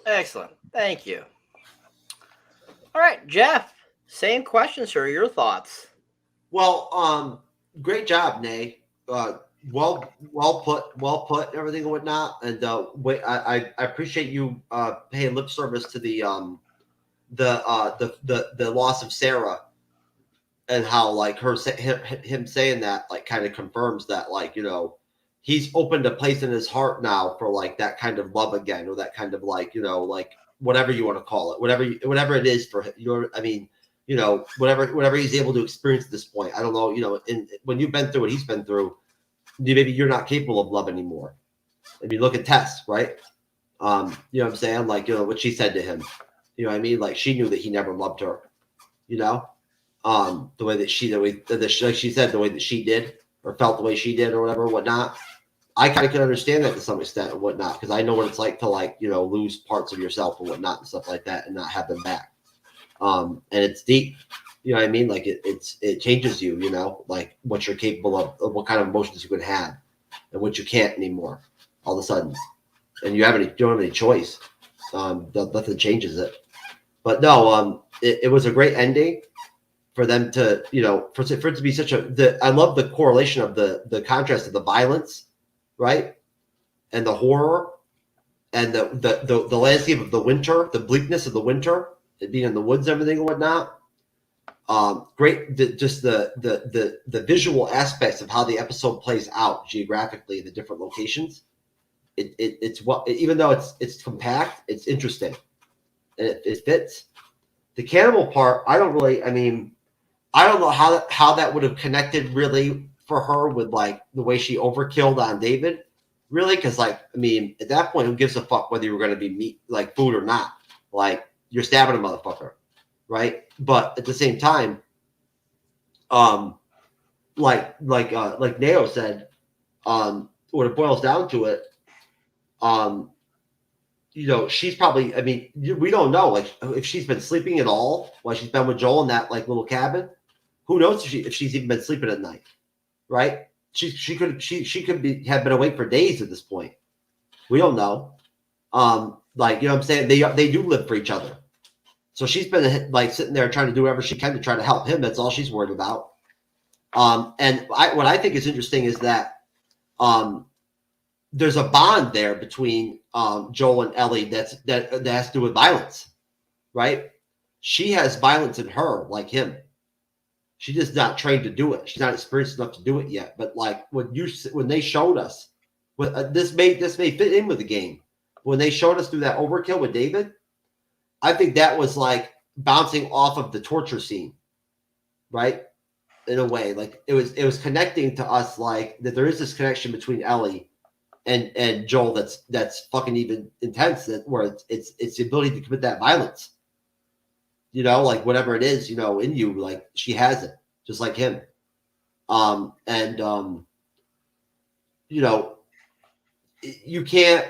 Excellent. Thank you. All right, Jeff. Same question, sir. Your thoughts? Well, great job, Nay. Well put, and everything and whatnot. And I appreciate you paying lip service to the loss of Sarah, and how like him saying that like kind of confirms that, like, he's opened a place in his heart now for like that kind of love again, or that kind of like, like whatever you want to call it, whatever it is for him. I mean, whatever he's able to experience at this point. I don't know, and when you've been through what he's been through, maybe you're not capable of love anymore. I mean, look at Tess, right? You know what I'm saying? Like, what she said to him. You know what I mean? Like, she knew that he never loved her. The way that like she said, the way that she did, or felt the way she did, or whatever, whatnot. I kind of can understand that to some extent and whatnot, because I know what it's like to, like, lose parts of yourself and whatnot and stuff like that, and not have them back. And it's deep. You know what I mean? Like it changes you. Like what you're capable of what kind of emotions you can have, and what you can't anymore, all of a sudden, and you don't have any choice. Nothing changes it. But no, it was a great ending for them to, for it to be such I love the correlation of the contrast of the violence, right, and the horror, and the landscape of the winter, the bleakness of the winter, it being in the woods, everything and whatnot. Great, just the visual aspects of how the episode plays out geographically in the different locations. It's what, even though it's compact, it's interesting, and it fits. The cannibal part, I don't know how that would have connected really for her with like the way she overkilled on David, really, because like at that point, who gives a fuck whether you were going to be meat like food or not? Like you're stabbing a motherfucker, right? But at the same time, like Neo said, when it boils down to it, she's probably, we don't know like if she's been sleeping at all while she's been with Joel in that like little cabin. Who knows if she's even been sleeping at night, right? She could have been awake for days at this point. We don't know. Like, you know what I'm saying? They do live for each other. So she's been like sitting there trying to do whatever she can to try to help him. That's all she's worried about. And what I think is interesting is that there's a bond there between Joel and Ellie that has to do with violence, right? She has violence in her, like him. She's just not trained to do it. She's not experienced enough to do it yet. But like when they showed us, this may fit in with the game. When they showed us through that overkill with David, I think that was like bouncing off of the torture scene, right? In a way, like it was connecting to us, like that there is this connection between Ellie and Joel that's fucking even intense. That where it's the ability to commit that violence. Like whatever it is, in you, like she has it, just like him. You can't.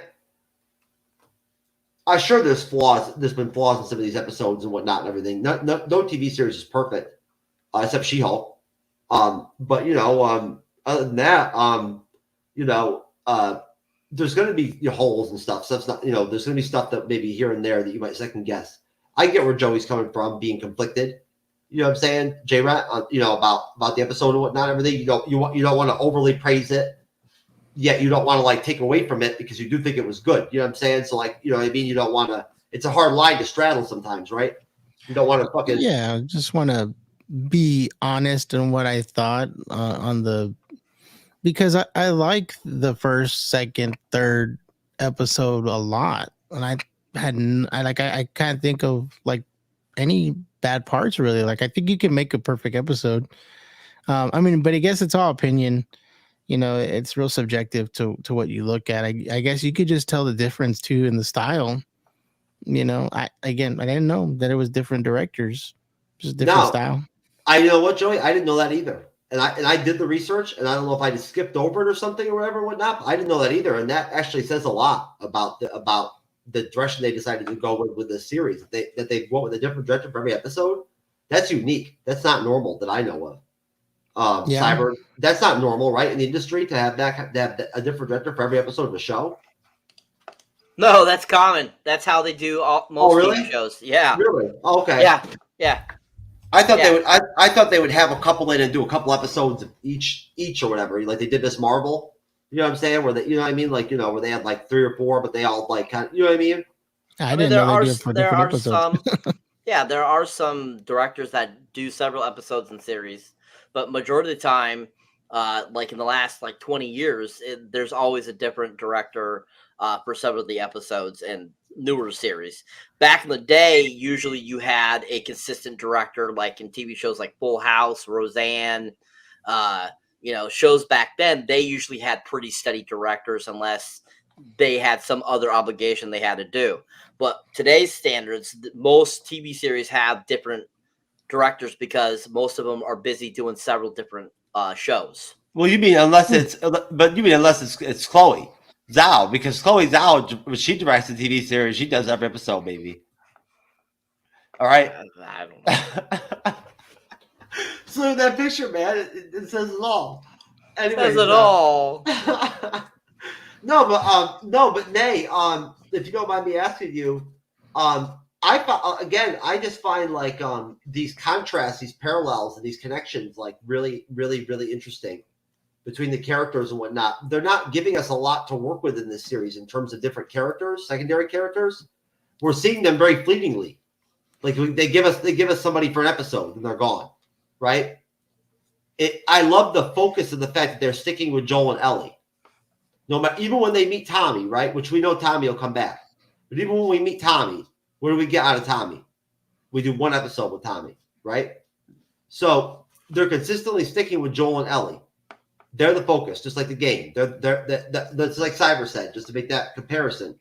I'm sure there's flaws. There's been flaws in some of these episodes and whatnot and everything. No TV series is perfect, except She-Hulk. But other than that, there's going to be holes and stuff. So it's not, there's going to be stuff that maybe here and there that you might second guess. I get where Joey's coming from, being conflicted. You know what I'm saying, J-Rat? About the episode and whatnot, everything. You don't want to overly praise it, yet you don't want to like take away from it because you do think it was good. You know what I'm saying? So like, you know what I mean? You don't want to. It's a hard line to straddle sometimes, right? You don't want to fucking. Yeah, just want to be honest in what I thought because I like the first, second, third episode a lot, and I can't think of like any bad parts really. Like I think you can make a perfect episode. But I guess it's all opinion. It's real subjective to what you look at. I guess you could just tell the difference too in the style. I didn't know that it was different directors, just different style. I know what, Joey, I didn't know that either. And I did the research, and I don't know if I just skipped over it or something or whatever, whatnot. But I didn't know that either, and that actually says a lot about the direction they decided to go with this series. That they went with a different director for every episode. That's unique. That's not normal that I know of. Cyber. That's not normal, right? In the industry to have a different director for every episode of a show. No, that's common. That's how they do most TV shows. Yeah. Really? Oh, okay. Yeah. I thought they would. I thought they would have a couple in and do a couple episodes of each or whatever, like they did Miss Marvel. You know what I'm saying? Where they, you know what I mean? Like where they had like 3 or 4, but they all like kind of, you know what I mean? I didn't know they did for different episodes. There are some directors that do several episodes in series, but majority of the time, like in the last like 20 years, there's always a different director for several of the episodes and newer series. Back in the day, usually you had a consistent director, like in TV shows like Full House, Roseanne, shows back then, they usually had pretty steady directors unless they had some other obligation they had to do. But today's standards, most TV series have different directors because most of them are busy doing several different shows. Well, you mean unless it's Chloe Zhao, because Chloe Zhao, when she directs a TV series, she does every episode, baby. All right. I don't know. So that picture, man, it says it all. Anyways, says it all. No, but Nay, if you don't mind me asking you, I just find like these contrasts, these parallels, and these connections like really, really, really interesting between the characters and whatnot. They're not giving us a lot to work with in this series in terms of different characters, secondary characters. We're seeing them very fleetingly. Like they give us somebody for an episode and they're gone, right? I love the focus of the fact that they're sticking with Joel and Ellie. No matter, even when they meet Tommy, right? Which we know Tommy will come back. But even when we meet Tommy, what do we get out of Tommy? We do one episode with Tommy, right? So they're consistently sticking with Joel and Ellie. They're the focus, just like the game. That's like Cyber said, just to make that comparison.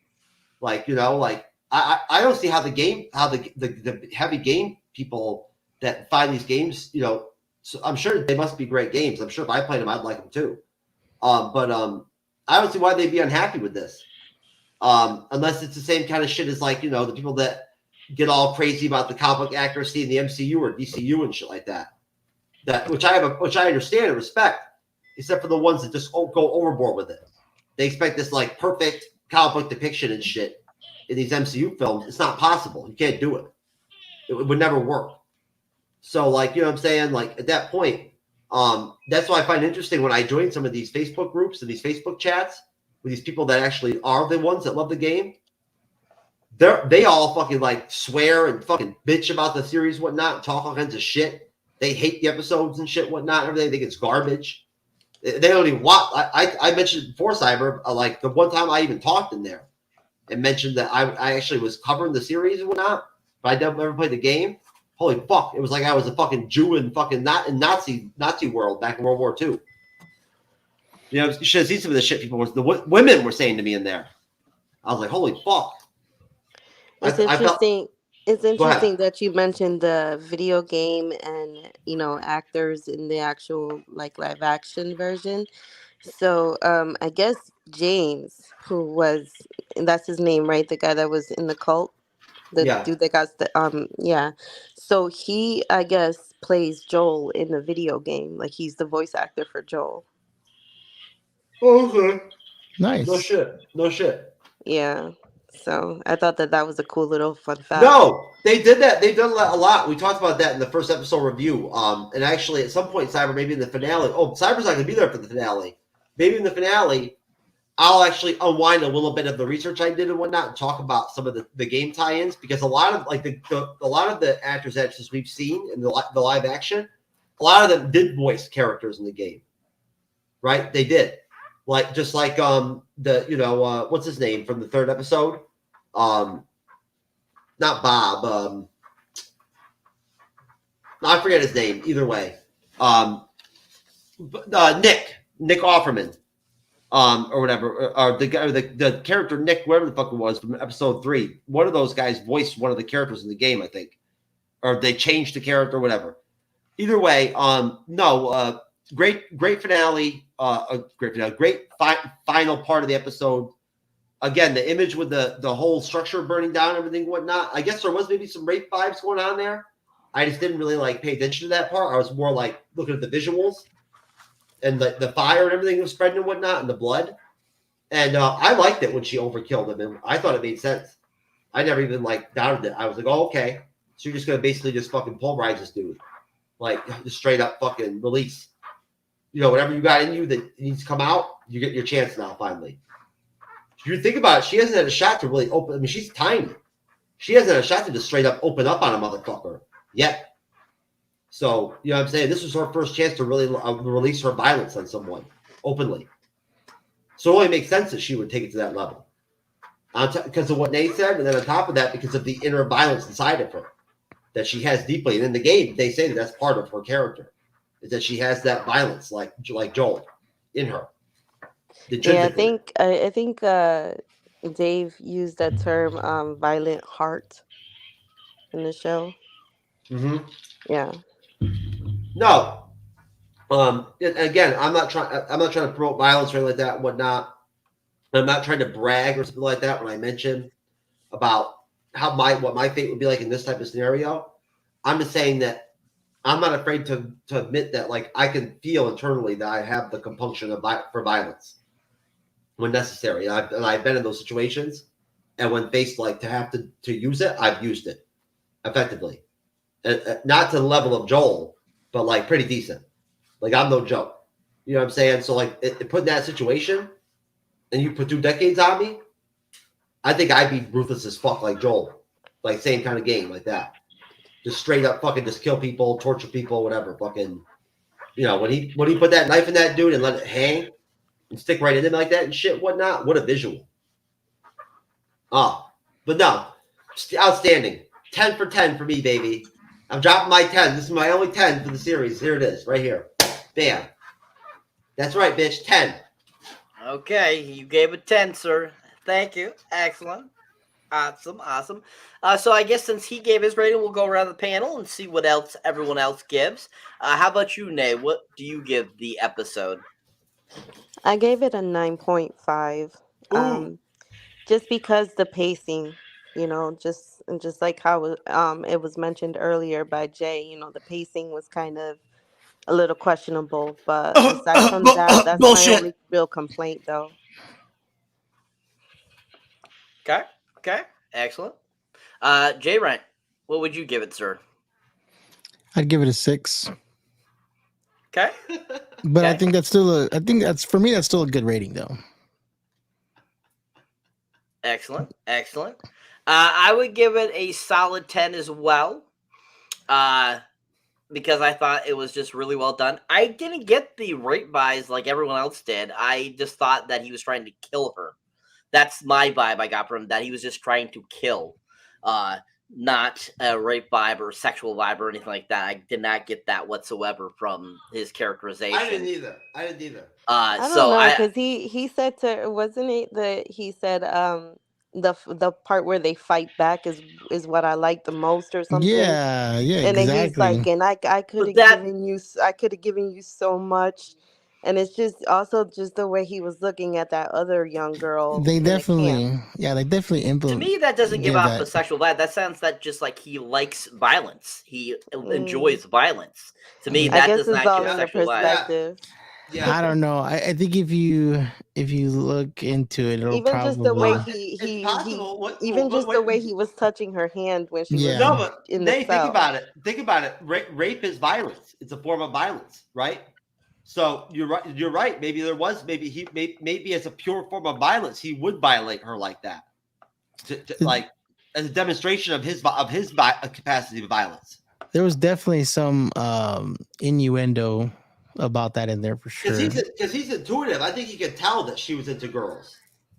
Like, I don't see how the heavy game people that find these games, so I'm sure they must be great games. I'm sure if I played them, I'd like them too. But I don't see why they'd be unhappy with this. Unless it's the same kind of shit as like, the people that get all crazy about the comic book accuracy in the MCU or DCU and shit like that. Which I understand and respect, except for the ones that just go overboard with it. They expect this like perfect comic book depiction and shit in these MCU films. It's not possible. You can't do it. It would never work. So like, you know what I'm saying? Like at that point, that's why I find interesting when I join some of these Facebook groups and these Facebook chats with these people that actually are the ones that love the game. They all fucking like swear and fucking bitch about the series and whatnot, and talk all kinds of shit. They hate the episodes and shit, whatnot, and everything. They think it's garbage. They don't even watch. I mentioned before, Cyber, like the one time I even talked in there and mentioned that I actually was covering the series and whatnot, but I never played the game. Holy fuck! It was like I was a fucking Jew in fucking not in Nazi world back in World War II. You should have seen some of the shit women were saying to me in there. I was like, holy fuck! It's interesting. It's interesting that you mentioned the video game and actors in the actual like live action version. So I guess James, and that's his name, right? The guy that was in the cult, the dude that got the So he, I guess, plays Joel in the video game. Like he's the voice actor for Joel. Oh, okay. Nice. No shit. Yeah. So I thought that was a cool little fun fact. No, they did that. They've done a lot. We talked about that in the first episode review. And actually, at some point, Cyber, maybe in the finale. Oh, Cyber's not going to be there for the finale. Maybe in the finale, I'll actually unwind a little bit of the research I did and whatnot, and talk about some of the game tie-ins, because a lot of like a lot of the actors we've seen in the live action, a lot of them did voice characters in the game, right? They did, like just like what's his name from the third episode. Not Bob. I forget his name. Either way, Nick Offerman, or whatever, or the guy, the character Nick, whatever the fuck it was from episode 3. One of those guys voiced one of the characters in the game, I think, or they changed the character, whatever. Either way, great finale. Great final part of the episode. Again, the image with the whole structure burning down, everything, whatnot. I guess there was maybe some rape vibes going on there. I just didn't really like pay attention to that part. I was more like looking at the visuals and the fire and everything was spreading and whatnot, and the blood. And I liked it when she overkilled him, and I thought it made sense. I never even like doubted it. I was like, oh, okay. So you're just gonna basically just fucking pulverize this dude, like just straight up fucking release. Whatever you got in you that needs to come out, you get your chance now finally. If you think about it, she hasn't had a shot to really open. I mean, she's tiny. She hasn't had a shot to just straight up open up on a motherfucker yet. So, you know what I'm saying? This was her first chance to really release her violence on someone openly. So it only makes sense that she would take it to that level. Because of what Nate said, and then on top of that, because of the inner violence inside of her that she has deeply. And in the game, they say that that's part of her character, is that she has that violence like Joel in her. Yeah, I think Dave used that term violent heart in the show. Mm-hmm. Yeah. No. Again, I'm not trying to promote violence or anything like that and whatnot. I'm not trying to brag or something like that when I mention about what my fate would be like in this type of scenario. I'm just saying that I'm not afraid to admit that, like, I can feel internally that I have the compunction for violence when necessary. And I've been in those situations, and when faced like to have to use it, I've used it effectively. Not to the level of Joel, but like pretty decent. Like, I'm no joke. You know what I'm saying? So like, it put in that situation, and you put 2 decades on me, I think I'd be ruthless as fuck, like Joel, like same kind of game, like that. Just straight up fucking just kill people, torture people, whatever. Fucking, you know, when he put that knife in that dude and let it hang and stick right in him like that and shit, whatnot. What a visual. Oh, but no, outstanding. 10 for 10 for me, baby. I'm dropping my 10. This is my only 10 for the series. Here it is, right here. Bam. That's right, bitch. 10. Okay, you gave it 10, sir. Thank you. Excellent. Awesome. So I guess since he gave his rating, we'll go around the panel and see what else everyone else gives. How about you, Nay? What do you give the episode? I gave it a 9.5. Just because the pacing, just like how it was mentioned earlier by Jay, the pacing was kind of a little questionable. But aside from that, that's my Bullshit. only real complaint, though. Okay. Excellent. Jay Ryan, what would you give it, sir? I'd give it a 6. Okay. But Okay. I think that's for me, that's still a good rating though. Excellent. I would give it a solid 10 as well. Because I thought it was just really well done. I didn't get the rape vibes like everyone else did. I just thought that he was trying to kill her. That's my vibe I got from him, that he was just trying to kill. Not a rape vibe or sexual vibe or anything like that. I did not get that whatsoever from his characterization. I didn't either. I don't know, because he said to, wasn't it that he said the part where they fight back is what I like the most or something. Yeah, And then he's exactly. like, and I could have given you so much. And it's just also just the way he was looking at that other young girl. They in the definitely camp. To me, that doesn't give give off that. a sexual vibe. That sounds that just like he likes violence. He enjoys violence. To me, I that guess does it's not all give a in the sexual vibe. perspective. Yeah. I don't know. I think if you look into it, it'll Even probably just the way It's possible. the way he was touching her hand when she was No, but in the think cell. about it. Rape is violence. It's a form of violence, right? So you're right. Maybe as a pure form of violence, he would violate her like that, like as a demonstration of his capacity of violence. There was definitely some innuendo about that in there for sure. Because he's intuitive. I think he could tell that she was into girls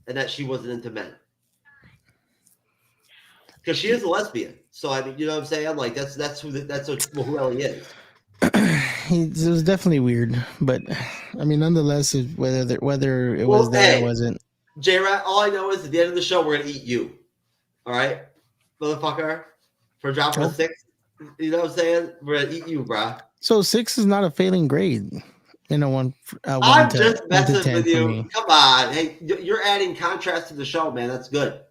and that she wasn't into men. Because she is a lesbian. So I mean, you know what I'm saying? Like that's who Ellie is. It was definitely weird, but I mean, nonetheless, whether it was there or wasn't. J-Rat, all I know is at the end of the show, we're gonna eat you. All right, motherfucker, for dropping a 6. You know what I'm saying? We're gonna eat you, bruh. So 6 is not a failing grade. I'm just messing with you. Come on, hey, you're adding contrast to the show, man. That's good.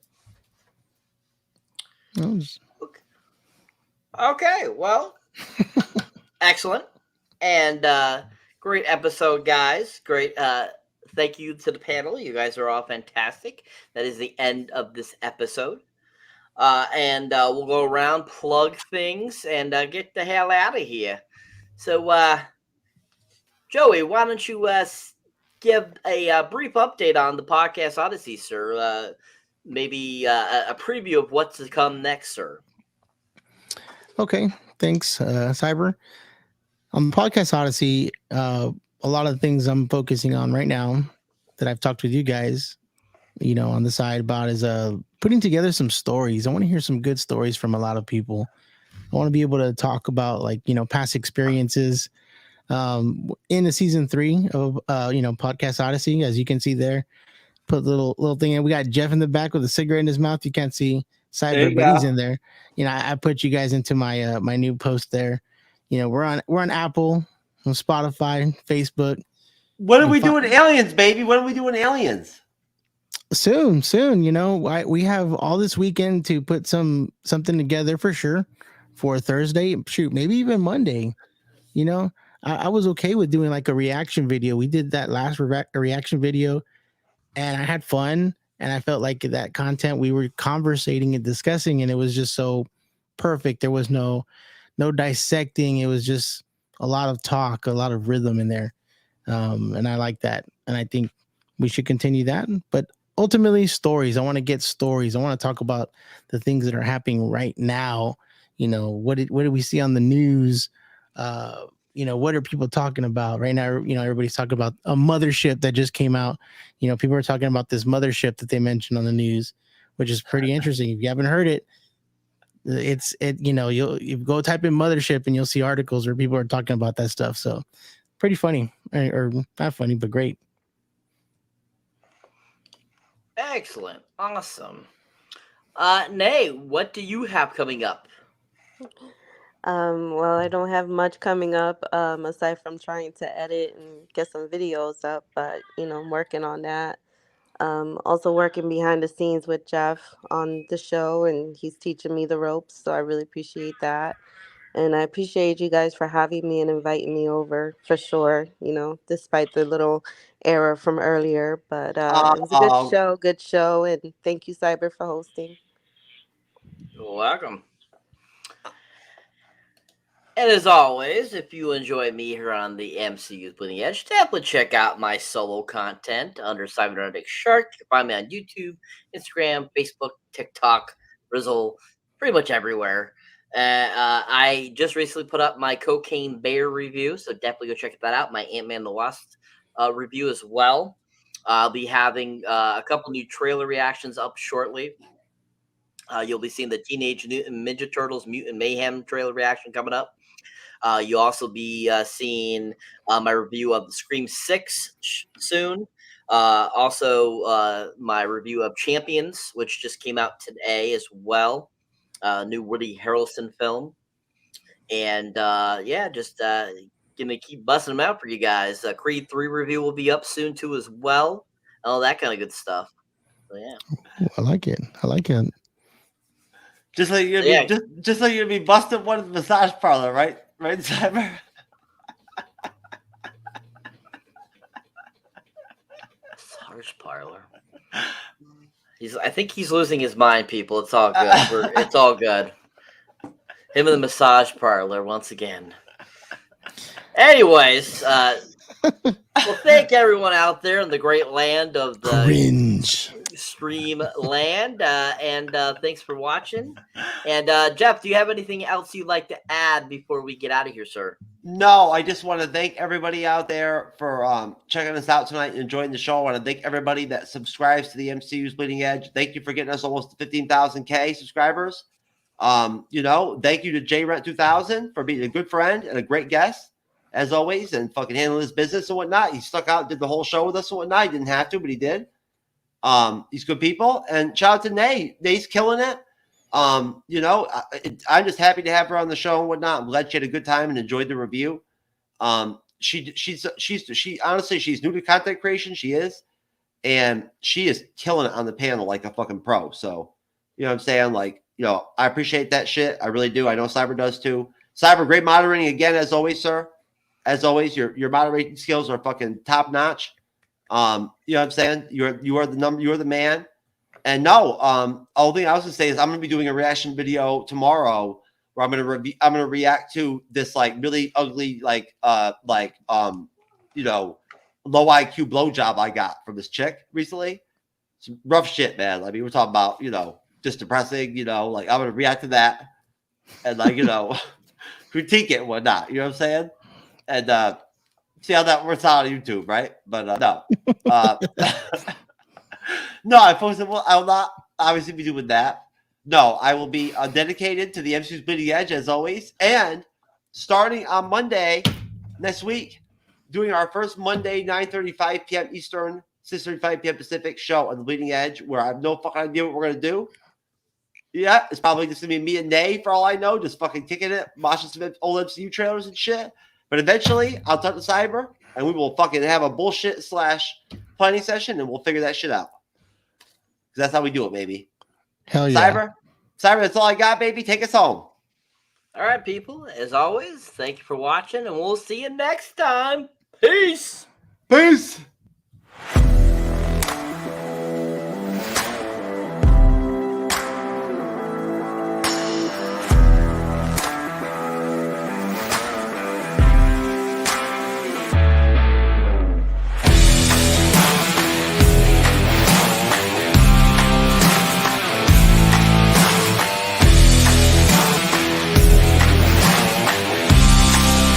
Okay, well, excellent and great episode, guys. Great. Thank you to the panel. You guys are all fantastic. That is the end of this episode. And we'll go around, plug things, and get the hell out of here. So, Joey, why don't you give a brief update on the podcast Odyssey, sir? Maybe a preview of what's to come next, sir. Okay, thanks, Cyber. On the podcast Odyssey, a lot of the things I'm focusing on right now that I've talked with you guys, on the side about is putting together some stories. I want to hear some good stories from a lot of people. I want to be able to talk about past experiences in the season 3 of podcast Odyssey. As you can see there, put a little thing in. We got Jeff in the back with a cigarette in his mouth. You can't see Cyber, but he's in there. I put you guys into my my new post there. We're on Apple, on Spotify, Facebook. When are we doing aliens, baby? When are we doing aliens? Soon. We have all this weekend to put something together for sure for Thursday. Shoot, maybe even Monday. I was okay with doing like a reaction video. We did that last reaction video, and I had fun. And I felt like that content we were conversating and discussing, and it was just so perfect. There was no dissecting. It was just a lot of talk, a lot of rhythm in there. And I like that, and I think we should continue that. But ultimately, stories. I want to get stories. I want to talk about the things that are happening right now. What did we see on the news? What are people talking about right now? Everybody's talking about a mothership that just came out. People are talking about this mothership that they mentioned on the news, which is pretty interesting. If you haven't heard it, you'll go type in mothership and you'll see articles where people are talking about that stuff. So pretty funny, or not funny, but great. Excellent. Awesome. Nay, what do you have coming up? Well, I don't have much coming up, aside from trying to edit and get some videos up, but I'm working on that. Also working behind the scenes with Jeff on the show, and he's teaching me the ropes, so I really appreciate that. And I appreciate you guys for having me and inviting me over for sure, despite the little error from earlier. But it was a good show, and thank you, Cyber, for hosting. You're welcome. And as always, if you enjoy me here on the MCU's Bleeding Edge, definitely check out my solo content under Cybernetic Shark. You can find me on YouTube, Instagram, Facebook, TikTok, Rizzle, pretty much everywhere. I just recently put up my Cocaine Bear review, so definitely go check that out. My Ant-Man the Wasp review as well. I'll be having a couple new trailer reactions up shortly. You'll be seeing the Teenage Mutant Ninja Turtles Mutant Mayhem trailer reaction coming up. You'll also be seeing my review of the Scream 6 soon. Also, my review of Champions, which just came out today as well. New Woody Harrelson film. And just gonna keep busting them out for you guys. Creed 3 review will be up soon too as well. All that kind of good stuff. So, yeah. I like it. Just like you're gonna be busting one at the massage parlor, right? Right, Cyber? Massage parlor. I think he's losing his mind, people. It's all good. It's all good. Him in the massage parlor once again. Anyways, well, thank everyone out there in the great land of the cringe stream land, and thanks for watching. And Jeff, do you have anything else you'd like to add before we get out of here, sir? No, I just want to thank everybody out there for checking us out tonight and enjoying the show. I want to thank everybody that subscribes to the MCU's Bleeding Edge. Thank you for getting us almost 15,000 subscribers. Thank you to JRent2000 for being a good friend and a great guest, as always, and fucking handling his business and whatnot. He stuck out, did the whole show with us and whatnot. He didn't have to, but he did. He's good people. And shout out to Nay. Nay's killing it. I'm just happy to have her on the show and whatnot. I'm glad she had a good time and enjoyed the review. She's honestly, she's new to content creation. She is, and she is killing it on the panel like a fucking pro. So, you know what I'm saying? Like, I appreciate that shit. I really do. I know Cyber does too. Cyber, great moderating again, as always, sir. As always, your moderating skills are fucking top notch. You know what I'm saying? You are the man. And no, all thing I was gonna say is I'm gonna be doing a reaction video tomorrow where I'm gonna react to this like really ugly low IQ blowjob I got from this chick recently. Some rough shit, man. I mean, we're talking about just depressing. Like I'm gonna react to that and critique it and whatnot. You know what I'm saying? And see how that works out on YouTube, right? But no. No, I will not obviously be doing that. No, I will be dedicated to the MCU's Bleeding Edge as always. And starting on Monday next week, doing our first Monday 9:35 p.m. Eastern, 6:35 p.m. Pacific show on the Bleeding Edge, where I have no fucking idea what we're going to do. Yeah, it's probably just going to be me and Nay, for all I know, just fucking kicking it, watching some old MCU trailers and shit. But eventually, I'll talk to Cyber, and we will fucking have a bullshit / planning session, and we'll figure that shit out. Because that's how we do it, baby. Hell yeah. Cyber, that's all I got, baby. Take us home. All right, people. As always, thank you for watching, and we'll see you next time. Peace. Peace.